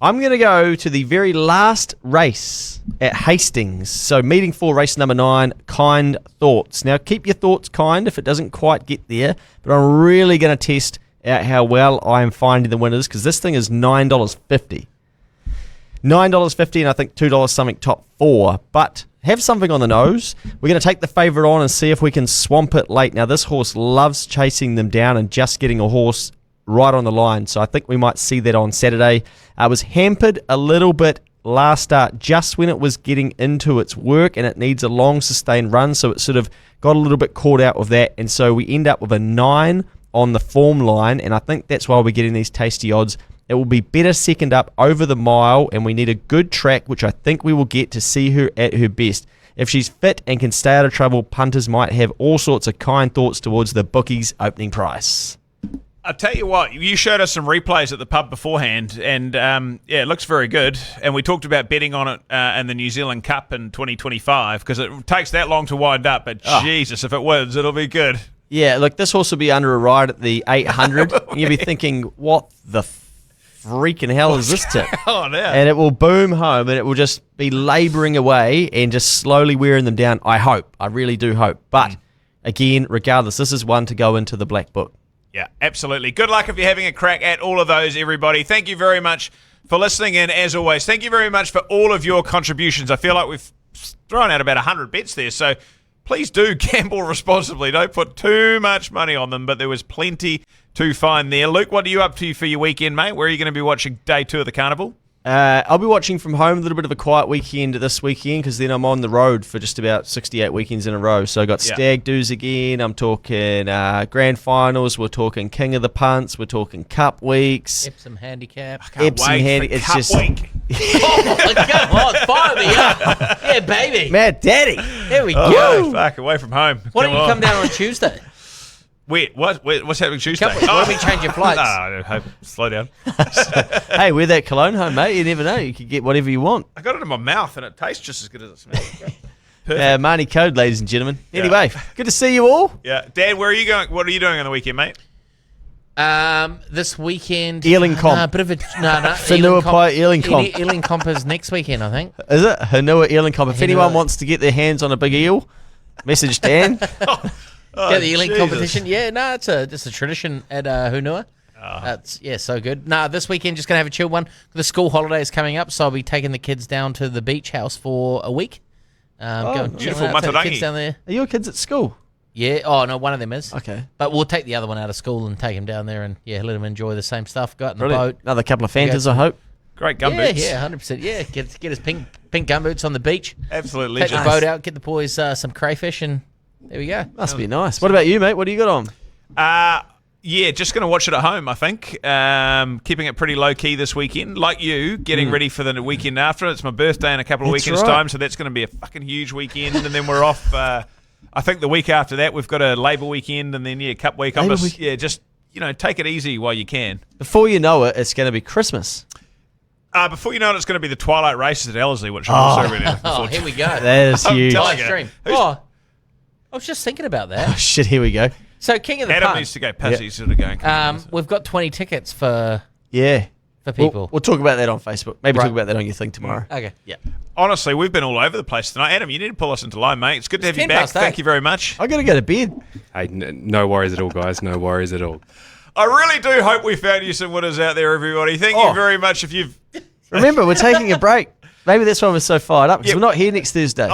I'm going to go to the very last race at Hastings. So meeting 4, race number 9, Kind Thoughts. Now keep your thoughts kind if it doesn't quite get there, but I'm really going to test out how well I am finding the winners, because this thing is $9.50. $9.50 and I think $2 something top 4, but have something on the nose. We're going to take the favourite on and see if we can swamp it late. Now this horse loves chasing them down and just getting a horse right on the line, so I think we might see that on Saturday. I was hampered a little bit last start just when it was getting into its work, and it needs a long sustained run, so it sort of got a little bit caught out with that, and so we end up with a 9 on the form line, and I think that's why we're getting these tasty odds. It will be better second up over the mile, and we need a good track, which I think we will get to see her at her best. If she's fit and can stay out of trouble, punters might have all sorts of kind thoughts towards the bookies' opening price. I'll tell you what, you showed us some replays at the pub beforehand, and it looks very good. And we talked about betting on it in the New Zealand Cup in 2025, because it takes that long to wind up, but Jesus, if it wins, it'll be good. Yeah, look, this horse will be under a ride at the 800. You'll be thinking, what the freaking hell is this tip? Oh, no. And it will boom home, and it will just be labouring away and just slowly wearing them down. I hope. I really do hope. But, again, regardless, this is one to go into the black book. Yeah, absolutely. Good luck if you're having a crack at all of those, everybody. Thank you very much for listening in, as always. Thank you very much for all of your contributions. I feel like we've thrown out about 100 bets there, so please do gamble responsibly. Don't put too much money on them, but there was plenty to find there. Luke, what are you up to for your weekend, mate? Where are you going to be watching day 2 of the carnival? I'll be watching from home, a little bit of a quiet weekend this weekend, because then I'm on the road for just about 68 weekends in a row. So I got Stag Doos again. I'm talking grand finals. We're talking King of the Punts. We're talking Cup weeks. Epsom handicap. It's Cup just week. Oh, come on, fire me up. Yeah, baby. Mad Daddy. There we go. Oh, fuck, away from home. Why don't you come down on Tuesday? Wait, what's happening Tuesday? Why don't we change your flights? No, slow down. Hey, wear that cologne home, mate. You never know. You could get whatever you want. I got it in my mouth, and it tastes just as good as it smells. Marnie Code, ladies and gentlemen. Yeah. Anyway, good to see you all. Yeah, Dad, where are you going? What are you doing on the weekend, mate? This weekend. Ealing Comp. A bit of a Whenua Pai Ealing Comp. Ealing Comp is next weekend, I think. Is it? Whenua Ealing Comp. If Whenua. anyone wants to get their hands on a big eel, message Dan. Yeah, the Ealing competition. Yeah, no, it's a tradition at Whenua. That's so good. No, this weekend just gonna have a chill one. The school holidays coming up, so I'll be taking the kids down to the beach house for a week. Beautiful take the Matarangi. kids down there. Are your kids at school? Yeah. Oh no, one of them is. Okay. But we'll take the other one out of school and take him down there and let him enjoy the same stuff. Go out in the Brilliant. boat. Another couple of Fantas, I hope. Great gumboots. Yeah, 100%. Yeah, get his pink gumboots on the beach. Absolute Take legend. the boat out, get the boys some crayfish, and there we go. Must be nice. What about you, mate? What do you got on? Yeah, just going to watch it at home, I think. Keeping it pretty low-key this weekend. Like you, getting ready for the weekend after. It's my birthday in a couple of weekends' time, so that's going to be a fucking huge weekend. And then we're off, I think the week after that, we've got a Labour weekend, and then, Cup week. I'm just, take it easy while you can. Before you know it, it's going to be Christmas. Before you know it, it's going to be the Twilight races at Ellerslie, which I'm also really looking forward to. Here we go. That is huge. telling Live you. stream. I was just thinking about that. Oh, shit, here we go. So, King of the Adam Punt. needs to go piss. He's sort of going. We've got 20 tickets for Yeah. people. We'll talk about that on Facebook. Maybe Right. talk about that on your thing tomorrow. Okay. Yeah. Honestly, we've been all over the place tonight. Adam, you need to pull us into line, mate. It's good to have you 10 back. past 8. Thank you very much. I got to go to bed. Hey, no worries at all, guys. No worries at all. I really do hope we found you some winners out there, everybody. Thank you very much. If you've Remember, we're taking a break. Maybe that's why we're so fired up, because Yep. we're not here next Thursday.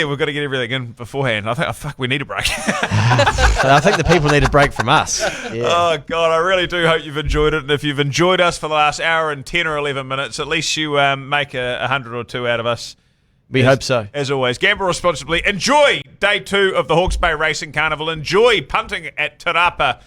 we've got to get everything in beforehand. I think we need a break. I think the people need a break from us. Yeah. Oh God, I really do hope you've enjoyed it. And if you've enjoyed us for the last hour and 10 or 11 minutes, at least you make a 100 or 2 out of us. We hope so. As always, gamble responsibly. Enjoy day 2 of the Hawke's Bay Racing Carnival. Enjoy punting at Te Rapa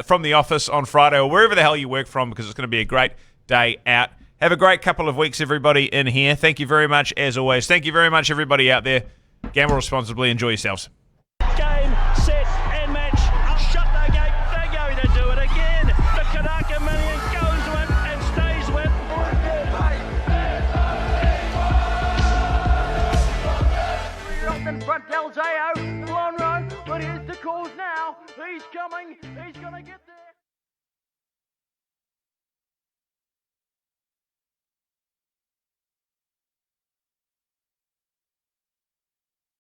from the office on Friday or wherever the hell you work from, because it's going to be a great day out. Have a great couple of weeks, everybody in here. Thank you very much, as always. Thank you very much, everybody out there. Gamble responsibly. Enjoy yourselves. Game, set, and match. Shut the gate. They're going to do it again. The Kanaka Million goes with and stays with. Up in front, Delzeo. Long run, but here's the cause now. He's coming. He's going to get